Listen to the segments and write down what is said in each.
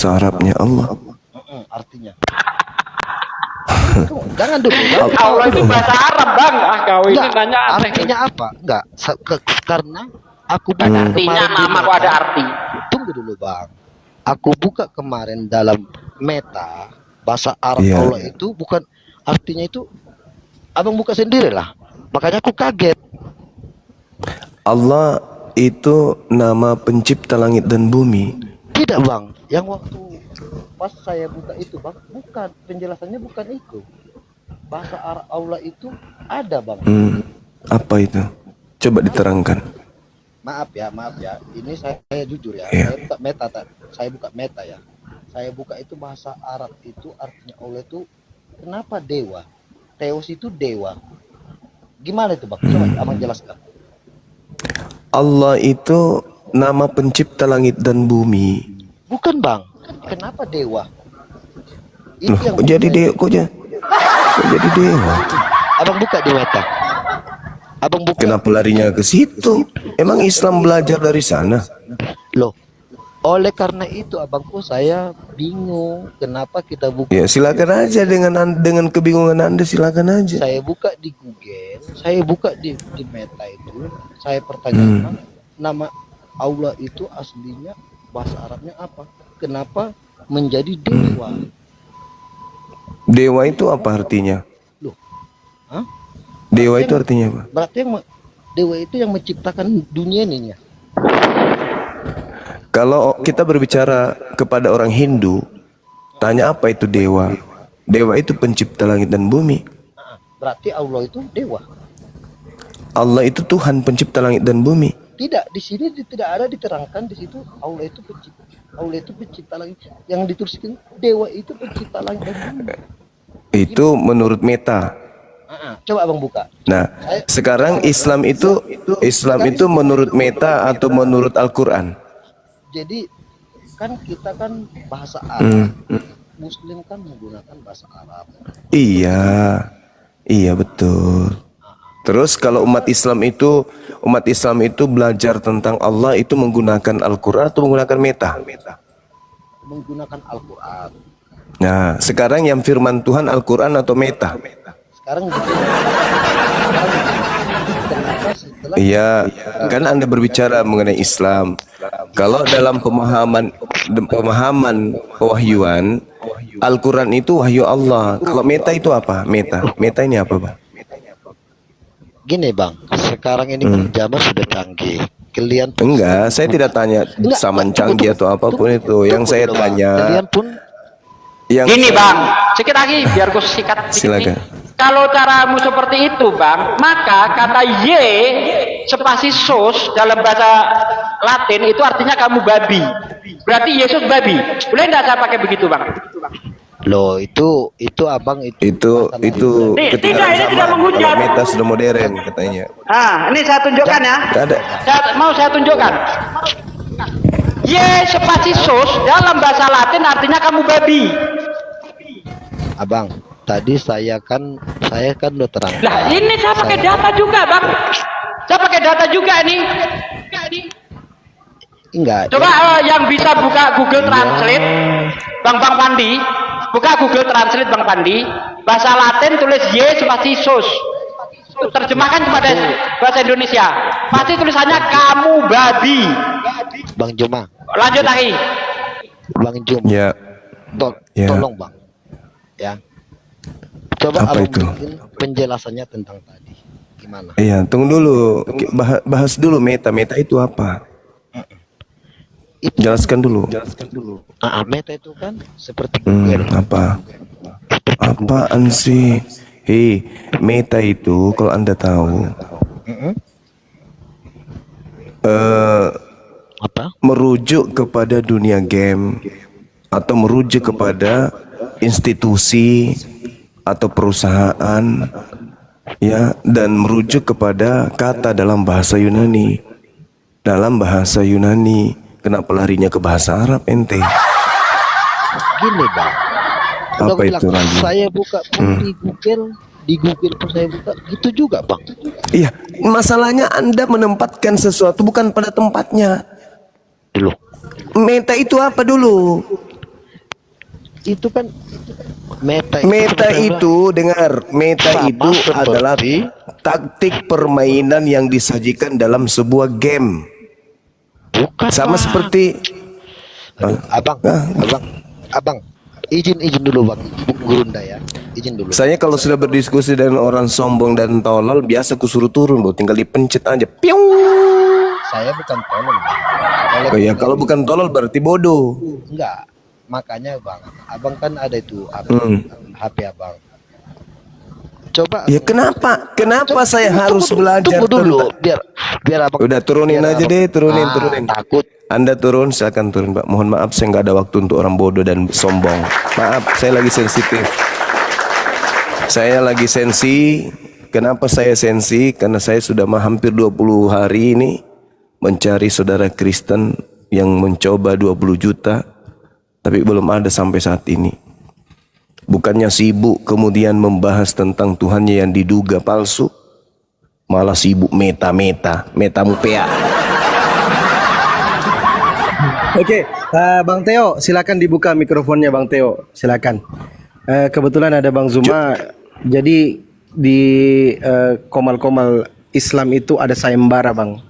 Arabnya Allah. Artinya. Jangan dulu. Allah itu bahasa Arab bang. Kau ini Enggak, nanya aneh. artinya apa? Enggak, karena aku buka Ada artinya, kemarin di nama kok Meta. ada arti. Tunggu dulu bang. Aku buka kemarin dalam Meta bahasa Arab Iya. Allah itu bukan artinya itu. Abang buka sendiri lah. Makanya aku kaget. Allah itu nama pencipta langit dan bumi. Tidak bang. Yang waktu pas saya buka itu bang, bukan penjelasannya bukan itu. Bahasa Arab Allah itu ada bang. Apa itu? Coba diterangkan. Maaf ya. Ini saya jujur ya. Iya. Saya buka Meta, saya buka Meta ya. Saya buka itu bahasa Arab itu artinya Allah itu kenapa dewa? Theos itu dewa. Gimana itu bang? Coba abang jelaskan. Allah itu nama pencipta langit dan bumi. Bukan bang. Kenapa dewa? Itu Loh, yang kok jadi dewa? Kok jadi dewa? abang buka di Meta. Abang buka. Kenapa larinya ke situ? Emang Islam belajar dari sana? Loh. Oleh karena itu abangku saya bingung kenapa kita buka. Ya silakan aja dengan kebingungan Anda, silakan aja. Saya buka di Google, saya buka di Meta itu, saya pertanyakan nama Allah itu aslinya bahasa Arabnya apa? Kenapa menjadi dewa? Dewa itu apa artinya? Loh, hah? Dewa itu artinya apa? Berarti yang dewa itu yang menciptakan dunia ini ya? Kalau kita berbicara kepada orang Hindu, tanya apa itu dewa? Dewa itu pencipta langit dan bumi. Berarti Allah itu dewa. Allah itu Tuhan pencipta langit dan bumi. Tidak, di sini tidak ada diterangkan di situ Allah itu pencipta. Allah itu pencipta langit. Yang dituliskan dewa itu pencipta langit dan bumi. Itu menurut Meta. Coba abang buka. Nah, sekarang Islam itu menurut Meta atau menurut Al-Quran? Jadi kan kita kan bahasa Arab. Muslim kan menggunakan bahasa Arab. Iya betul. Terus kalau umat Islam itu belajar tentang Allah itu menggunakan Al-Quran atau menggunakan Meta? Menggunakan Al-Quran. Nah, sekarang yang firman Tuhan Al-Quran atau Meta? Sekarang kenapa setelah Iya, kan Anda berbicara mengenai Islam. Kalau dalam pemahaman pewahyuan, Al-Quran itu wahyu Allah. Kalau Meta itu apa? Meta ini apa, Bang? gini bang, sekarang ini kan zaman sudah canggih. Kalian pun Enggak, saya tidak tanya zaman canggih atau apapun itu. Yang saya tanya, kalian pun yang Gini bang, sedikit lagi biar gue sikat sedikit Silakan. nih. Kalau caramu seperti itu bang, maka kata ye spasi sos dalam bahasa Latin itu artinya kamu babi. Berarti Yesus babi. Boleh nggak saya pakai begitu bang? loh itu abang itu Tidak, ketinggalan ini zaman. tidak menghujat. Kalau Meta sudah modern katanya. Nah, ini saya tunjukkan ya. Tidak ada. Saya tunjukkan. Ye spasi sos dalam bahasa Latin artinya kamu babi. abang. Tadi saya kan udah terang. Lah ini saya pakai data juga bang. Saya pakai data juga ini. Enggak. Coba yang bisa buka Google Translate, Bang Pandi, buka Google Translate Bang Pandi, bahasa Latin tulis Y spasi sos. Terjemahkan kepada bahasa Indonesia. Pasti tulisannya kamu babi. Bang Juma. Lanjut lagi. Bang Jum. Ya, Ya. Tolong bang. Ya. Coba Apa abang itu? bikin penjelasannya tentang tadi. Gimana? iya. Tunggu dulu. Bahas dulu Meta. Meta itu apa? Jelaskan dulu. Meta itu kan seperti Google. Apa? Apaan sih? Hei, Meta itu kalau Anda tahu, Apa? merujuk kepada dunia game atau merujuk kepada institusi atau perusahaan, ya, dan merujuk kepada kata dalam bahasa Yunani. Kenapa larinya ke bahasa Arab ente? Gini bang. Apa Abang itu bilang, lagi? saya buka pun di Google pun saya buka gitu juga bang. Iya, masalahnya Anda menempatkan sesuatu bukan pada tempatnya. Dulu. Meta itu apa dulu? itu kan meta Meta itu, dengar, meta Sama itu adalah seperti- taktik permainan yang disajikan dalam sebuah game. bukan Sama Bang. seperti abang izin dulu Bang Gurunda ya, izin dulu. saya kalau sudah berdiskusi dengan orang sombong dan tolol, biasa kusuruh turun, Bro. Tinggal dipencet aja. Piung. Saya bukan tolol Bang. Oh ya, kalau bukan tolol berarti bodoh. Enggak, makanya Bang, abang kan ada itu HP abang. Coba Ya kenapa? Kenapa saya harus belajar tunggu dulu tentang... biar abang. Udah turunin biar aja abang- deh, turunin. Takut. Anda turun, silakan turun, Pak. Mohon maaf, saya nggak ada waktu untuk orang bodoh dan sombong. Maaf, saya lagi sensitif. Saya lagi sensi. Kenapa saya sensi? Karena saya sudah hampir 20 hari ini mencari saudara Kristen yang mencoba 20 juta, tapi belum ada sampai saat ini. Bukannya sibuk kemudian membahas tentang Tuhannya yang diduga palsu, malah sibuk metamupea. Oke, Bang Teo, silakan dibuka mikrofonnya Bang Teo, silakan. Kebetulan ada Bang Zuma, jadi di Komal-Komal Islam itu ada sayembara Bang.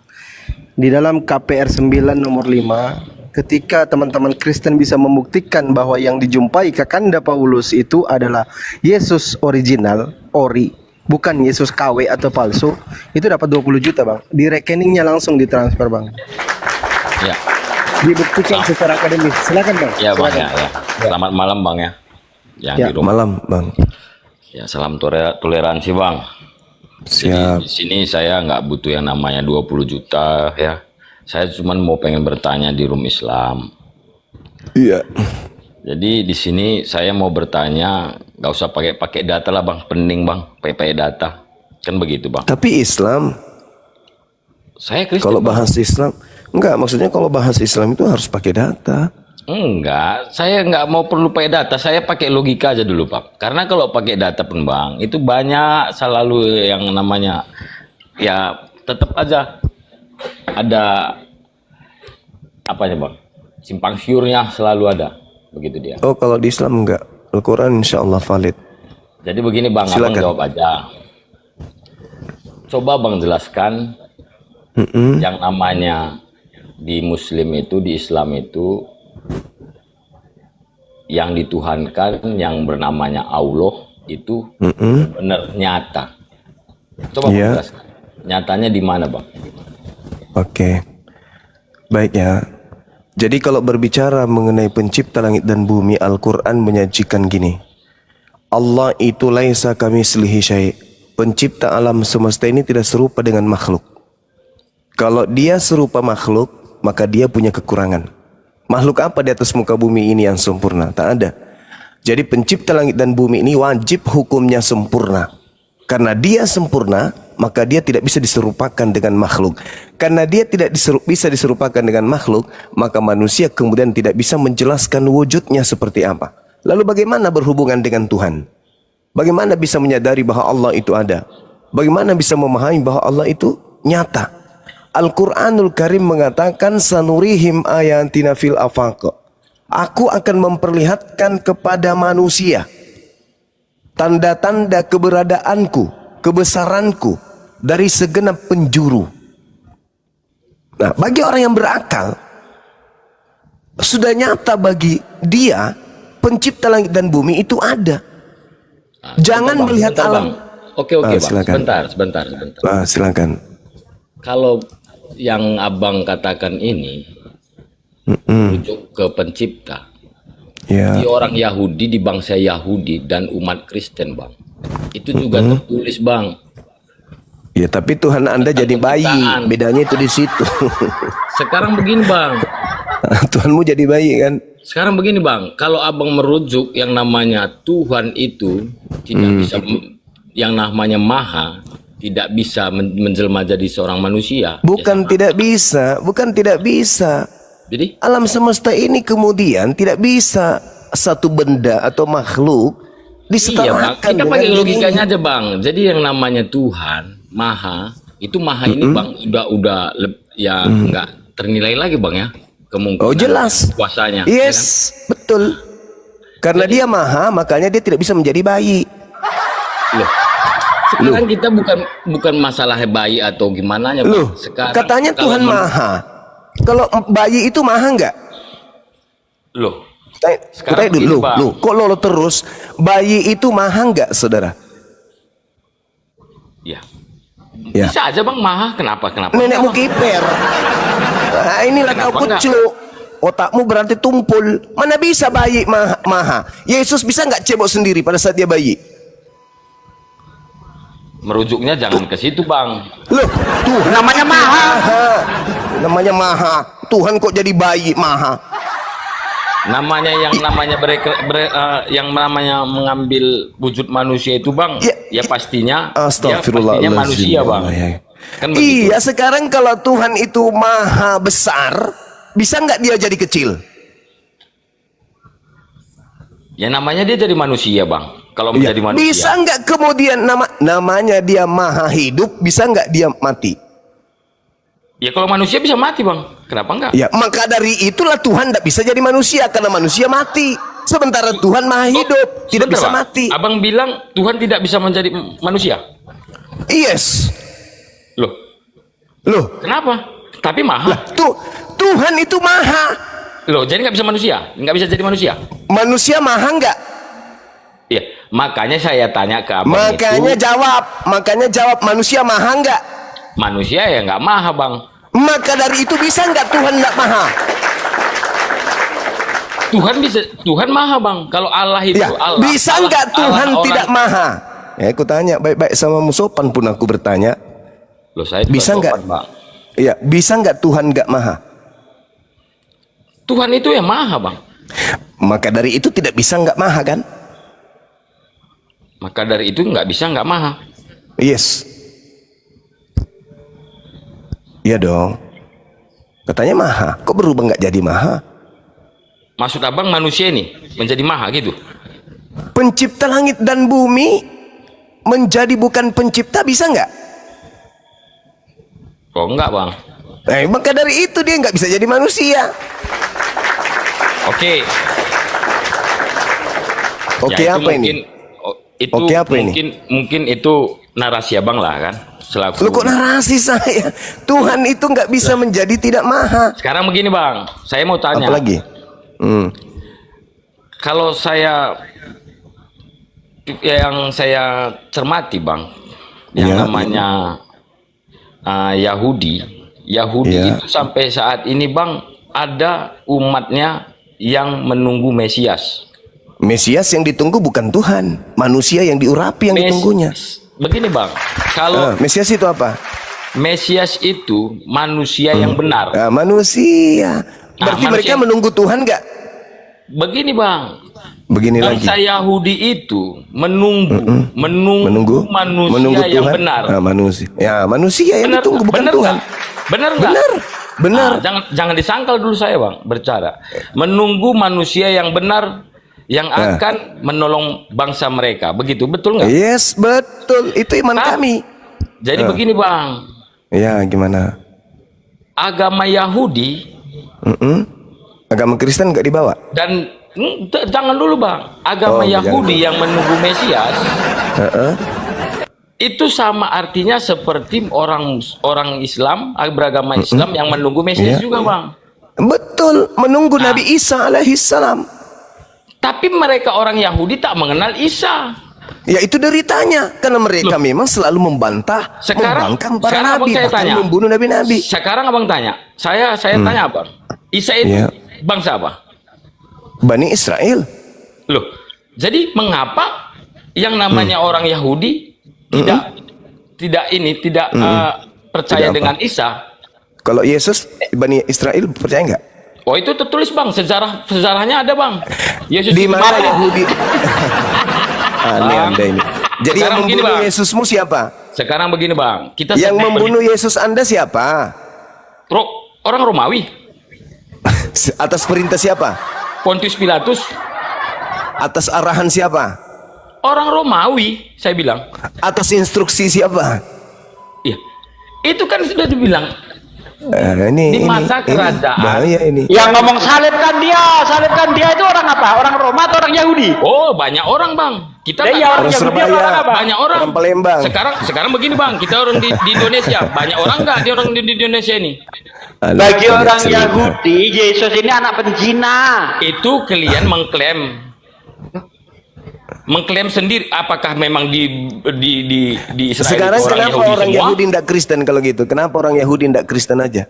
Di dalam KPR 9 nomor 5, ketika teman-teman Kristen bisa membuktikan bahwa yang dijumpai Kakanda Paulus itu adalah Yesus original, ori, bukan Yesus KW atau palsu, itu dapat 20 juta Bang. Di rekeningnya langsung ditransfer Bang. Ya, Dibuktikan secara akademis. Silakan Bang. ya Bang Silakan. ya. Selamat malam Bang ya. Yang Ya, di rumah. Malam, Bang. Ya, salam toleransi Bang. Siap. Di sini saya nggak butuh yang namanya 20 juta ya. Saya cuma mau pengen bertanya di room Islam. Iya. Jadi di sini saya mau bertanya, nggak usah pakai data lah Bang, pening Bang, pakai data. Kan begitu Bang. Tapi Islam, Saya Kristen. kalau Bang. bahas Islam, enggak, maksudnya kalau bahas Islam itu harus pakai data. Enggak, saya nggak mau perlu pakai data, saya pakai logika aja dulu Pak. Karena kalau pakai data pun Bang, itu banyak selalu yang namanya, ya tetap aja ada apanya Bang, simpang siurnya selalu ada, begitu dia. Oh, kalau di Islam enggak. Al-Quran insya Allah valid. Jadi begini Bang, Abang Silakan. jawab aja. Coba Bang jelaskan yang namanya di Muslim itu, di Islam itu, yang dituhankan yang bernamanya Allah itu benar nyata. Coba Bang Iya. jelaskan. Nyatanya di mana Bang? Oke. Baik ya. Jadi kalau berbicara mengenai pencipta langit dan bumi, Al-Quran menyajikan gini. Allah itu laisa kamitslihi syai'. Pencipta alam semesta ini tidak serupa dengan makhluk. Kalau dia serupa makhluk, maka dia punya kekurangan. Makhluk apa di atas muka bumi ini yang sempurna? Tak ada. Jadi pencipta langit dan bumi ini wajib hukumnya sempurna. Karena dia sempurna, maka dia tidak bisa diserupakan dengan makhluk. Karena dia tidak bisa diserupakan dengan makhluk, maka manusia kemudian tidak bisa menjelaskan wujudnya seperti apa. Lalu bagaimana berhubungan dengan Tuhan? Bagaimana bisa menyadari bahwa Allah itu ada? Bagaimana bisa memahami bahwa Allah itu nyata? Al-Quranul Karim mengatakan sanurihim ayatina fil afaq. Aku akan memperlihatkan kepada manusia tanda-tanda keberadaanku, kebesaranku dari segenap penjuru. Nah, bagi orang yang berakal, sudah nyata bagi dia pencipta langit dan bumi itu ada. Jangan Bang, melihat sebentar, alam. Bang. Oke Bang, Silakan. sebentar. Silakan. Kalau yang Abang katakan ini rujuk ke pencipta, Ya. di orang Yahudi, di bangsa Yahudi dan umat Kristen Bang, itu juga tertulis Bang. Ya, tapi Tuhan Anda jadi bayi. penciptaan. Bedanya itu di situ. Sekarang begini Bang, Tuhanmu jadi bayi kan? sekarang begini Bang, kalau Abang merujuk yang namanya Tuhan itu tidak bisa, yang namanya Maha tidak bisa menjelma jadi seorang manusia. Bukan tidak bisa, bukan tidak bisa. Jadi Alam semesta ini kemudian tidak bisa satu benda atau makhluk iya Bang, disetarakan kita dengan pakai dirinya. logikanya aja Bang. Jadi yang namanya Tuhan Maha itu Maha ini Bang ya nggak ternilai lagi Bang ya, kemungkinan Oh, jelas. kuasanya. ya kan? Yes, betul. Karena dia maha, makanya dia tidak bisa menjadi bayi. Loh. Sekarang kita bukan masalah bayi atau gimana ya, Loh, Bang. Sekarang katanya kalau Tuhan maha. Kalau bayi itu maha enggak? Loh. Tanya Sekarang dulu, begini, Bang. loh, kok lo terus? Bayi itu maha enggak, saudara? Ya. Ya. Bisa aja Bang maha. Kenapa? Nenekmu kiper. Nah, inilah kau Kenapa enggak? kucuk. Otakmu berarti tumpul. Mana bisa bayi maha? Yesus bisa nggak cebok sendiri pada saat dia bayi? Merujuknya jangan ke situ Bang. Loh, Tuhan Namanya maha. Namanya maha. Tuhan kok jadi bayi maha? Namanya yang namanya mengambil wujud manusia itu Bang. Ya pastinya Astagfirullahaladzim. pastinya manusia Bang. Kan begitu. Iya, sekarang kalau Tuhan itu maha besar, bisa nggak dia jadi kecil? Ya namanya dia jadi manusia Bang. Kalau Iya. menjadi manusia. Bisa nggak kemudian namanya dia maha hidup, bisa nggak dia mati? Ya kalau manusia bisa mati Bang. Kenapa enggak? Ya, maka dari itulah Tuhan tidak bisa jadi manusia karena manusia mati. Sementara Tuhan maha hidup, tidak Sebentar, bisa Bang. mati. Abang bilang Tuhan tidak bisa menjadi manusia. Yes. Loh, Loh, kenapa? Tapi maha. Tuhan itu maha. Loh, jadi nggak bisa manusia, nggak bisa jadi manusia. Manusia maha nggak? Iya, makanya saya tanya ke abang Makanya itu, jawab manusia maha nggak? manusia ya nggak maha Bang. Maka dari itu bisa nggak Tuhan nggak maha? Tuhan maha Bang. Kalau Allah itu Ya, Allah. bisa Allah- nggak Tuhan Allah tidak orang- maha? Ya, aku tanya baik-baik sama Musopan pun aku bertanya. Loh, saya juga Bisa nggak? sopan, Bang. Ya, bisa nggak Tuhan nggak maha? Tuhan itu yang maha Bang. Maka dari itu tidak bisa nggak maha kan? Maka dari itu nggak bisa nggak maha. Yes. Iya dong. Katanya maha. Kok berubah nggak jadi maha? Maksud abang manusia ini menjadi maha gitu? Pencipta langit dan bumi menjadi bukan pencipta bisa nggak? Kok enggak Bang? Maka dari itu dia nggak bisa jadi manusia. Oke. Oke, Ya, itu apa ini? mungkin, itu Oke, apa ini? mungkin itu narasi abang lah kan. Selaku. Lu kok narasi saya? Tuhan itu nggak bisa menjadi tidak maha. Sekarang begini Bang, saya mau tanya. Apalagi? Kalau yang saya cermati Bang, yang Ya, namanya Yahudi Ya. itu sampai saat ini Bang ada umatnya yang menunggu Mesias. Mesias yang ditunggu bukan Tuhan, manusia yang diurapi yang ditunggunya. Begini Bang, kalau Mesias itu apa? Mesias itu manusia yang benar. Manusia. Berarti manusia. mereka menunggu Tuhan nggak? Begini Bang, Begini lagi. bangsa Yahudi itu menunggu manusia Menunggu yang Tuhan. benar. Manusia. Ya, manusia yang Benar, ditunggu bukan benar Tuhan. nggak? Benar nggak? Benar. Jangan disangkal dulu saya Bang bercara. Menunggu manusia yang benar yang akan menolong bangsa mereka. Begitu betul nggak? Yes, betul. Itu iman kami. Jadi begini Bang, Ya, gimana? agama Yahudi Agama Kristen nggak dibawa? dan jangan dulu Bang, agama Yahudi yang menunggu Mesias itu sama artinya seperti orang Islam beragama Islam yang menunggu Mesias juga Bang. Betul, menunggu Nabi Isa alaihissalam. Tapi mereka orang Yahudi tak mengenal Isa. Ya itu deritanya, karena mereka memang selalu membantah, membangkang para sekarang nabi, saya bahkan tanya, membunuh nabi-nabi. Sekarang abang tanya, saya tanya Abang, Isa itu Ya. bangsa apa? Bani Israel. Loh, jadi mengapa yang namanya orang Yahudi tidak percaya Tidak apa? dengan Isa? Kalau Yesus, Bani Israel percaya nggak? Oh itu tertulis Bang, sejarahnya ada Bang. Yesus Di itu mana marah. Yahudi? Aneh Anda ini. Jadi yang Sekarang begini, membunuh Bang. Yesusmu siapa? Sekarang begini Bang, kita Yang sedang membunuh Yesus Anda siapa? orang Romawi, Atas perintah siapa? Pontius Pilatus, Atas arahan siapa? orang Romawi, saya bilang. Atas instruksi siapa? Iya. Itu kan sudah dibilang Di masa kerajaan. bahaya ini. Yang ngomong salibkan dia itu orang apa? Orang Roma atau orang Yahudi? Oh, banyak orang, Bang. Kita Lah, kan iya, orang Orang Yahudi atau Surabaya. orang apa? banyak orang. Orang Palembang. Sekarang begini, Bang. Kita orang di Indonesia. Banyak orang nggak di orang di Indonesia ini? Alah, Bagi banyak orang cerita. Yahudi, Yesus ini anak penjina. Itu kalian mengklaim sendiri apakah memang di Israel Sekarang itu kenapa orang semua? Yahudi tidak Kristen kalau gitu? Kenapa orang Yahudi tidak Kristen aja?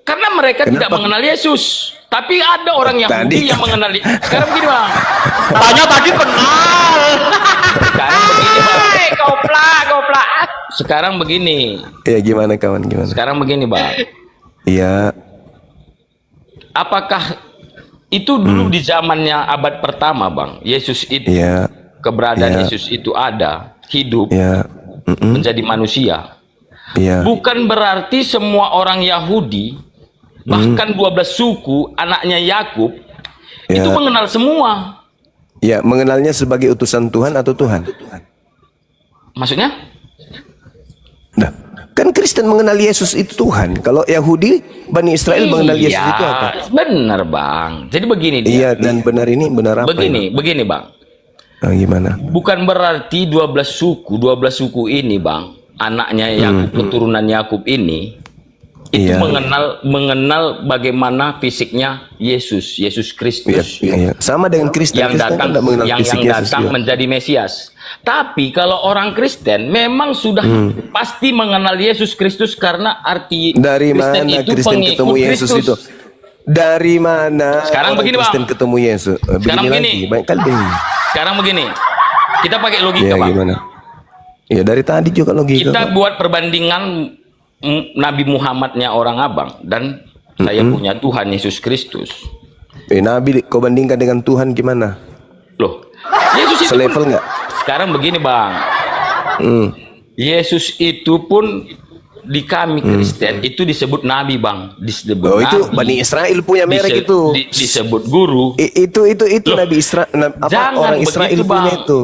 Karena mereka tidak Kenapa? mengenal Yesus. Tapi ada orang Yahudi Tadi yang mengenal. Sekarang begini, Bang. Tanya tadi kenal. Sekarang begini, Bang. Goplak. Sekarang begini. Ya gimana kawan, gimana? Sekarang begini, Bang. Iya, Apakah itu dulu di zamannya abad pertama, Bang? Yesus itu iya, keberadaan Iya. Yesus itu ada, hidup, iya, menjadi manusia. iya. Bukan berarti semua orang Yahudi, bahkan 12 suku, anaknya Yakub, itu Ya. mengenal semua. Ya, mengenalnya sebagai utusan Tuhan atau Tuhan? Maksudnya? Nah, kan Kristen mengenal Yesus itu Tuhan. Kalau Yahudi, Bani Israel mengenal Yesus itu apa? Benar, Bang. Jadi begini Iya, dia. dan benar ini benar apa? Begini, Bang. Nah, gimana? Bukan berarti 12 suku ini, Bang, anaknya Yakub, keturunan Yakub ini itu Iya. mengenal bagaimana fisiknya Yesus Iya, Kristus. iya. Sama dengan Kristen. yang Kristen datang kan tidak mengenal yang fisik Yesus datang juga. menjadi Mesias. Tapi kalau orang Kristen memang sudah pasti mengenal Yesus Kristus karena arti Dari Kristen mana itu Kristen pengikut ketemu Yesus Kristus. itu? Dari mana Sekarang orang begini, Kristen Bang. ketemu Yesus? Sekarang Begini begini. lagi, banyak kali. Sekarang begini, kita pakai logika, Iya, Bang. gimana? Ya dari tadi juga logika. Kita Bang. buat perbandingan Nabi Muhammadnya orang Abang dan saya punya Tuhan Yesus Kristus. Nabi kau bandingkan dengan Tuhan gimana? Loh, Yesus itu Selevel pun, nggak? sekarang begini, Bang. Yesus itu pun di kami Kristen itu disebut nabi, Bang. Disebut Oh, itu nabi. Bani Israel punya merek itu. Disebut guru. Itu Loh, Nabi Israel, jangan orang Israel begitu, punya Bang. itu.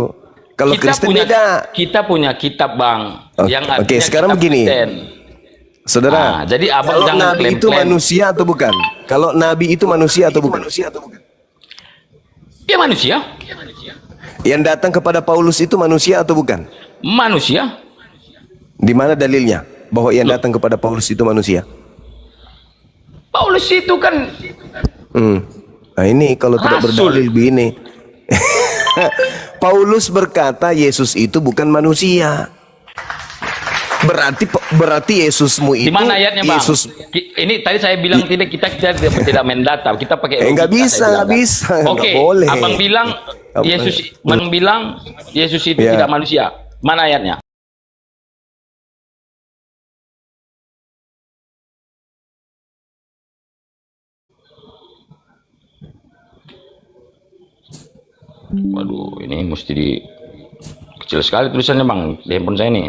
Kalau Kristen beda. Kita punya kitab, Bang. Oke, yang oke, artinya sekarang kitab begini. Kristen. Saudara, Nah, jadi abang kalau jangan Nabi itu klaim-klaim. manusia atau bukan? Kalau Nabi itu manusia atau bukan? Dia manusia. Yang datang kepada Paulus itu manusia atau bukan? Manusia. Di mana dalilnya bahwa yang datang kepada Paulus itu manusia? Paulus itu kan Nah ini kalau tidak Rasul. berdalil begini. Paulus berkata Yesus itu bukan manusia. Berarti Yesusmu itu di mana ayatnya, Bang? Yesus Ini tadi saya bilang kita tidak main data, kita pakai nggak logika, bisa, saya nggak bilang. bisa, Oke, nggak boleh. abang bilang Yesus itu Ya. tidak manusia. Mana ayatnya? Waduh, ini mesti kecil sekali tulisannya, Bang, di handphone saya ini.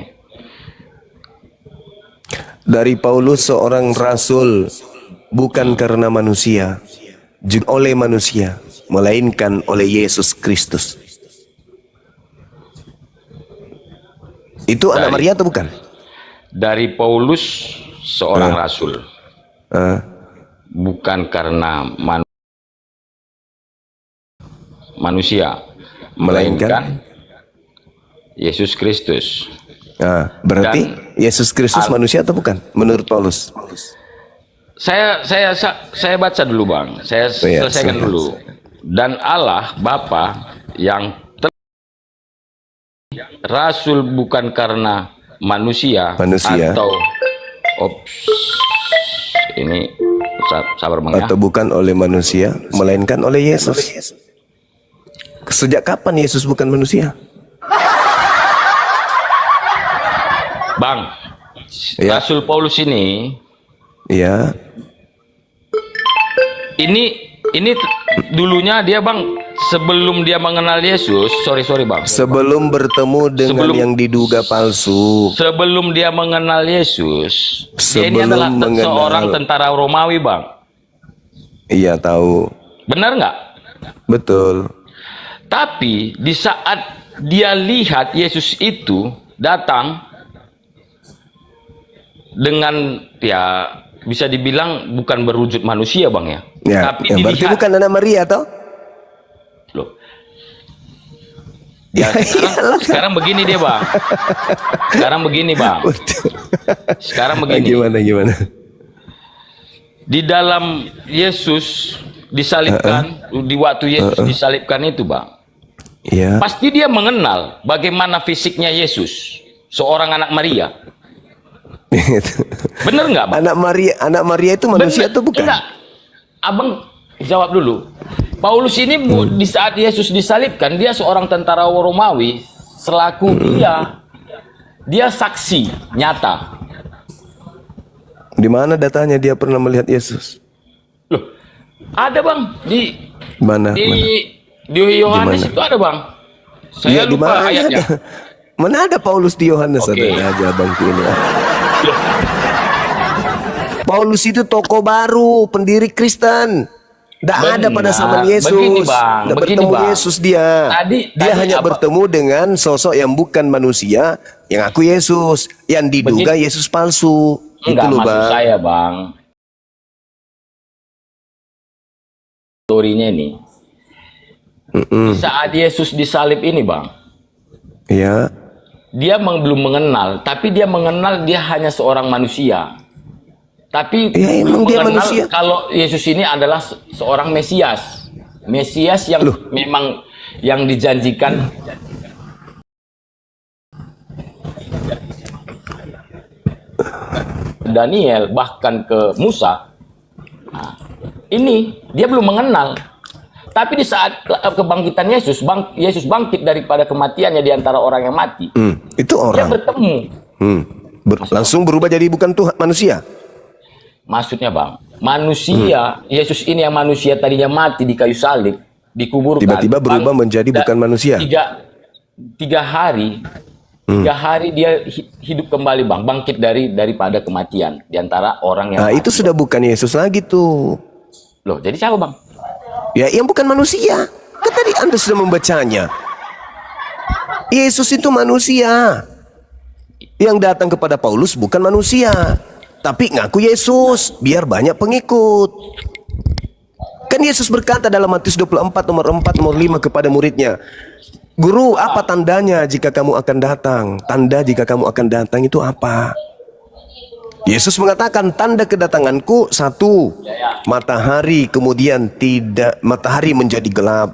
dari Paulus seorang rasul bukan karena manusia, juga oleh manusia, melainkan oleh Yesus Kristus. Itu anak Maria atau bukan? Dari Paulus seorang rasul, Ah, bukan karena manusia, melainkan Yesus Kristus. berarti Dan Yesus Kristus manusia atau bukan? Menurut Paulus. Saya baca dulu, Bang. Saya iya, selesaikan silakan. dulu. Dan Allah Bapa yang rasul bukan karena manusia. Manusia. Atau ini sabar, Bang, ya. Atau bukan oleh manusia, melainkan oleh Yesus. Sejak kapan Yesus bukan manusia? Bang, Ya. Rasul Paulus ini Ya, ini dulunya dia, Bang, sebelum dia mengenal Yesus, sorry Bang. sebelum bertemu dengan Sebelum- yang diduga palsu. Sebelum dia mengenal Yesus, dia ini Sebelum adalah mengenal- seorang tentara Romawi, Bang. Iya tahu, Benar nggak? betul. Tapi di saat dia lihat Yesus itu datang dengan ya bisa dibilang bukan berwujud manusia bang ya. Ya, Tapi ya berarti dilihat bukan anak Maria toh? loh. Ya, sekarang begini dia bang. Sekarang begini bang. Sekarang begini. Gimana? Di dalam Yesus disalibkan, di waktu Yesus disalibkan itu bang, Ya. pasti dia mengenal bagaimana fisiknya Yesus, seorang anak Maria. Bener nggak bang? Anak Maria itu manusia Bener. atau bukan? Enggak. Abang jawab dulu. Paulus ini di saat Yesus disalibkan, dia seorang tentara Romawi, selaku dia saksi nyata. Di mana datanya dia pernah melihat Yesus? Loh, ada bang di Mana? di Yohanes Di mana? itu ada bang. Saya Ya, di lupa mana ayatnya. ada? Mana ada Paulus di Yohanes? Oke. Ada aja bang ini. Paulus itu tokoh baru, pendiri Kristen. Tidak ada pada zaman Yesus. Begini, Bang. Nggak Begini, bertemu Bang. Yesus dia. Dia tadi hanya apa- bertemu dengan sosok yang bukan manusia, yang aku Yesus, yang diduga Yesus palsu. Enggak, Itu loh, maksud Bang. saya bang, story-nya ini saat Yesus disalib ini bang, Ya. dia belum mengenal, tapi dia mengenal dia hanya seorang manusia. Tapi Ya, belum emang dia mengenal manusia. kalau Yesus ini adalah seorang Mesias. Mesias yang memang yang dijanjikan Daniel, bahkan ke Musa. Nah, ini dia belum mengenal. Tapi di saat kebangkitan Yesus, Yesus bangkit daripada kematiannya di antara orang yang mati. Itu Dia orang. bertemu. Langsung berubah jadi bukan Tuhan, manusia. Maksudnya bang, manusia, Yesus ini yang manusia tadinya mati di kayu salib, dikuburkan. Tiba-tiba berubah menjadi bukan manusia. Tiga hari dia hidup kembali bang, bangkit daripada kematian di antara orang yang Nah, mati. itu sudah bukan Yesus lagi tuh. Loh, jadi siapa bang? Ya, yang bukan manusia. Kan tadi Anda sudah membacanya. Yesus itu manusia. Yang datang kepada Paulus bukan manusia, tapi ngaku Yesus biar banyak pengikut. Kan Yesus berkata dalam Matius 24 nomor 4 nomor 5 kepada muridnya, "Guru, apa tandanya jika kamu akan datang? Tanda jika kamu akan datang itu apa?" Yesus mengatakan, tanda kedatanganku satu, matahari kemudian matahari menjadi gelap.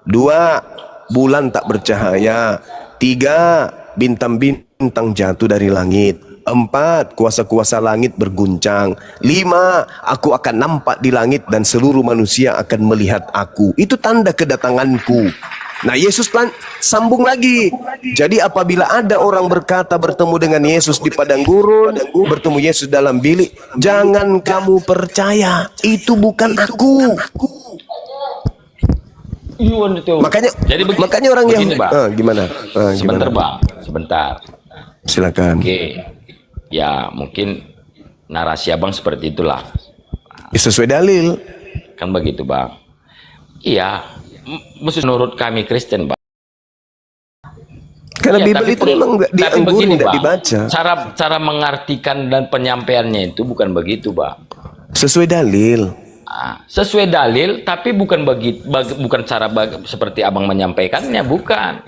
Dua, bulan tak bercahaya. Tiga, bintang-bintang jatuh dari langit. Empat, kuasa-kuasa langit berguncang. Lima, aku akan nampak di langit dan seluruh manusia akan melihat aku. Itu tanda kedatanganku. Nah, Yesus sambung lagi. Jadi apabila ada orang berkata bertemu dengan Yesus di padang gurun, bertemu Yesus dalam bilik, jangan kamu percaya, itu bukan aku. Makanya orang yang gimana? Sebentar bang, sebentar. Silakan. Oke, ya mungkin narasi abang seperti itulah. Sesuai dalil. Kan begitu bang. Iya, menurut kami Kristen bang. Karena Iya, Bible itu memang dianggurin, tidak dibaca. Cara mengartikan dan penyampaiannya itu bukan begitu bang. Sesuai dalil. Sesuai dalil, tapi bukan seperti abang menyampaikannya, bukan.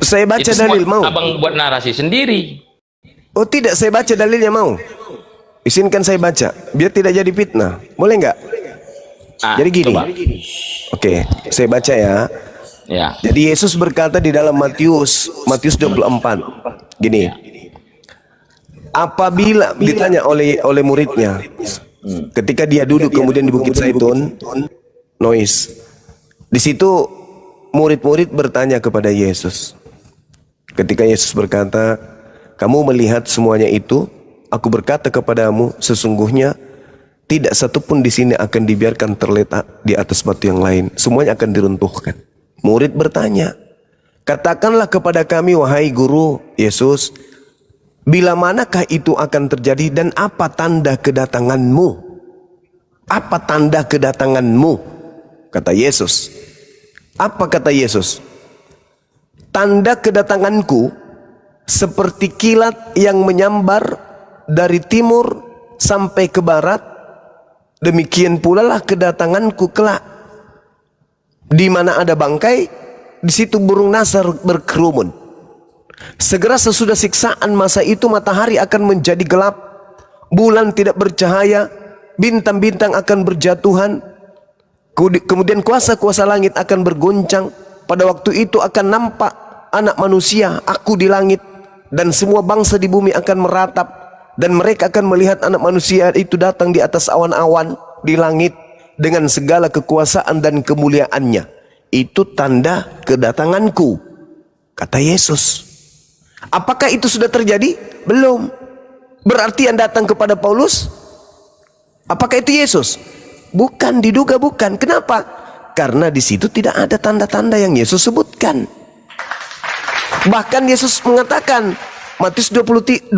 Saya baca Itu dalil, mau? Abang buat narasi sendiri. Oh tidak, saya baca dalilnya, mau? Izinkan saya baca, biar tidak jadi fitnah. Boleh nggak? Jadi gini. Coba. Oke, saya baca ya. Ya. Jadi Yesus berkata di dalam Matius 24. Gini. Apabila ditanya oleh muridnya, ketika dia duduk kemudian di Bukit Zaitun, Nois. Di situ murid-murid bertanya kepada Yesus. Ketika Yesus berkata, "Kamu melihat semuanya itu? Aku berkata kepadamu, sesungguhnya tidak satupun di sini akan dibiarkan terletak di atas batu yang lain. Semuanya akan diruntuhkan." Murid bertanya, "Katakanlah kepada kami, wahai guru Yesus, bila manakah itu akan terjadi dan apa tanda kedatanganmu?" Apa tanda kedatanganmu? Kata Yesus. Apa kata Yesus? Tanda kedatanganku seperti kilat yang menyambar dari timur sampai ke barat demikian pula lah kedatanganku kelak. Di mana ada bangkai, di situ burung nasar berkerumun. Segera sesudah siksaan masa itu matahari akan menjadi gelap, bulan tidak bercahaya, bintang-bintang akan berjatuhan, kemudian kuasa-kuasa langit akan bergoncang. Pada waktu itu akan nampak anak manusia, aku di langit, dan semua bangsa di bumi akan meratap, dan mereka akan melihat anak manusia itu datang di atas awan-awan di langit dengan segala kekuasaan dan kemuliaannya. Itu tanda kedatanganku, kata Yesus. Apakah itu sudah terjadi? Belum. Berarti yang datang kepada Paulus, apakah itu Yesus? Bukan, diduga bukan. Kenapa? Karena di situ tidak ada tanda-tanda yang Yesus sebutkan. Bahkan Yesus mengatakan, Matius 24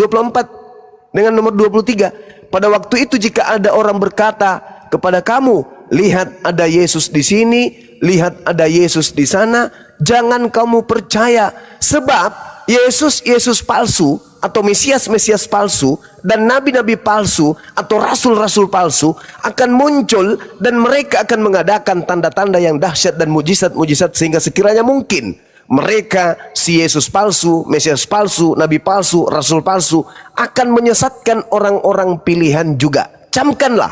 dengan nomor 23, pada waktu itu jika ada orang berkata kepada kamu, lihat ada Yesus di sini, lihat ada Yesus di sana, jangan kamu percaya, sebab Yesus palsu atau Mesias palsu dan nabi-nabi palsu atau rasul-rasul palsu akan muncul, dan mereka akan mengadakan tanda-tanda yang dahsyat dan mujizat-mujizat sehingga sekiranya mungkin mereka, si Yesus palsu, Mesias palsu, nabi palsu, rasul palsu, akan menyesatkan orang-orang pilihan juga. Camkanlah,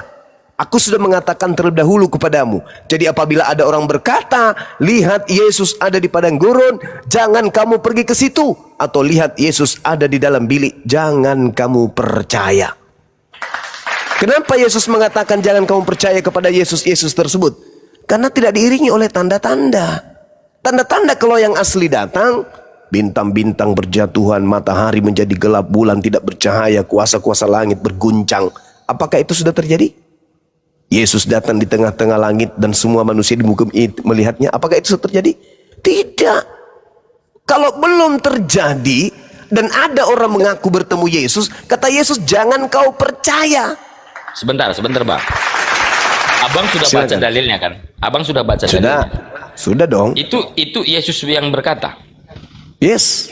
aku sudah mengatakan terlebih dahulu kepadamu. Jadi apabila ada orang berkata, lihat Yesus ada di padang gurun, jangan kamu pergi ke situ. Atau lihat Yesus ada di dalam bilik, jangan kamu percaya. Kenapa Yesus mengatakan jangan kamu percaya kepada Yesus tersebut? Karena tidak diiringi oleh tanda-tanda. Tanda-tanda kalau yang asli datang, bintang-bintang berjatuhan, matahari menjadi gelap, bulan tidak bercahaya, kuasa-kuasa langit berguncang. Apakah itu sudah terjadi? Yesus datang di tengah-tengah langit dan semua manusia di muka melihatnya. Apakah itu sudah terjadi? Tidak. Kalau belum terjadi dan ada orang mengaku bertemu Yesus, kata Yesus, jangan kau percaya. Sebentar Bang. Abang sudah Silakan. baca dalilnya kan? Abang sudah baca dalilnya? Sudah dong. Itu Yesus yang berkata. Yes.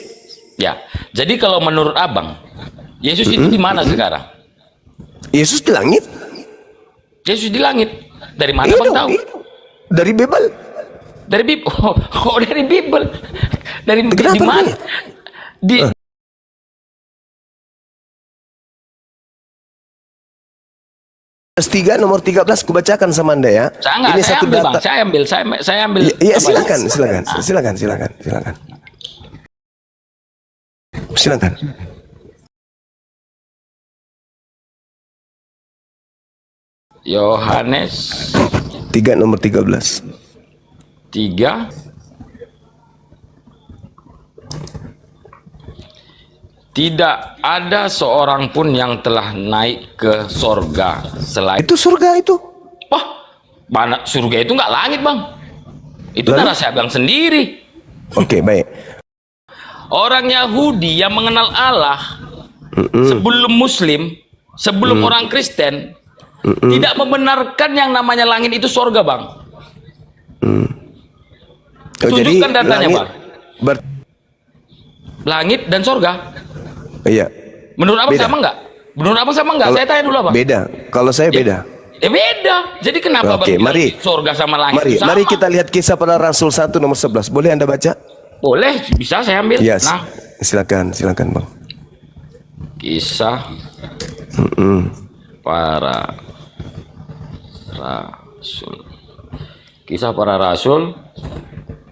Ya. Jadi kalau menurut Abang, Yesus itu di mana sekarang? Yesus di langit. Yesus di langit. Dari mana Iya Bang dong, tahu? iya. Dari Bible. Dari Bible. Oh, dari Bible. Dari Kenapa di mana? dia? Di Ayat 3 nomor 13 kubacakan sama Anda ya. saya ambil Bang. Saya ambil. Ya, apa silakan. Silakan. Yohanes 3 nomor 13. 3 tidak ada seorang pun yang telah naik ke sorga selain Itu surga itu. wah, mana surga itu nggak langit Bang, itu Lalu? narasi Abang sendiri. Oke, baik. Orang Yahudi yang mengenal Allah sebelum Muslim, sebelum orang Kristen, tidak membenarkan yang namanya langit itu sorga Bang. Tunjukkan datanya Bang. Langit dan sorga. Iya. Menurut Abang Beda. sama nggak? Menurut Abang sama nggak? Saya tanya dulu Abang. Beda. Kalau saya beda. Beda. Jadi kenapa Oke, Bang mari. sorga sama langit itu sama? Mari kita lihat Kisah Para Rasul 1 nomor 11. Boleh Anda baca? Boleh, bisa saya ambil. Yes. Nah, Silakan Bang. Kisah Para Rasul. Kisah Para Rasul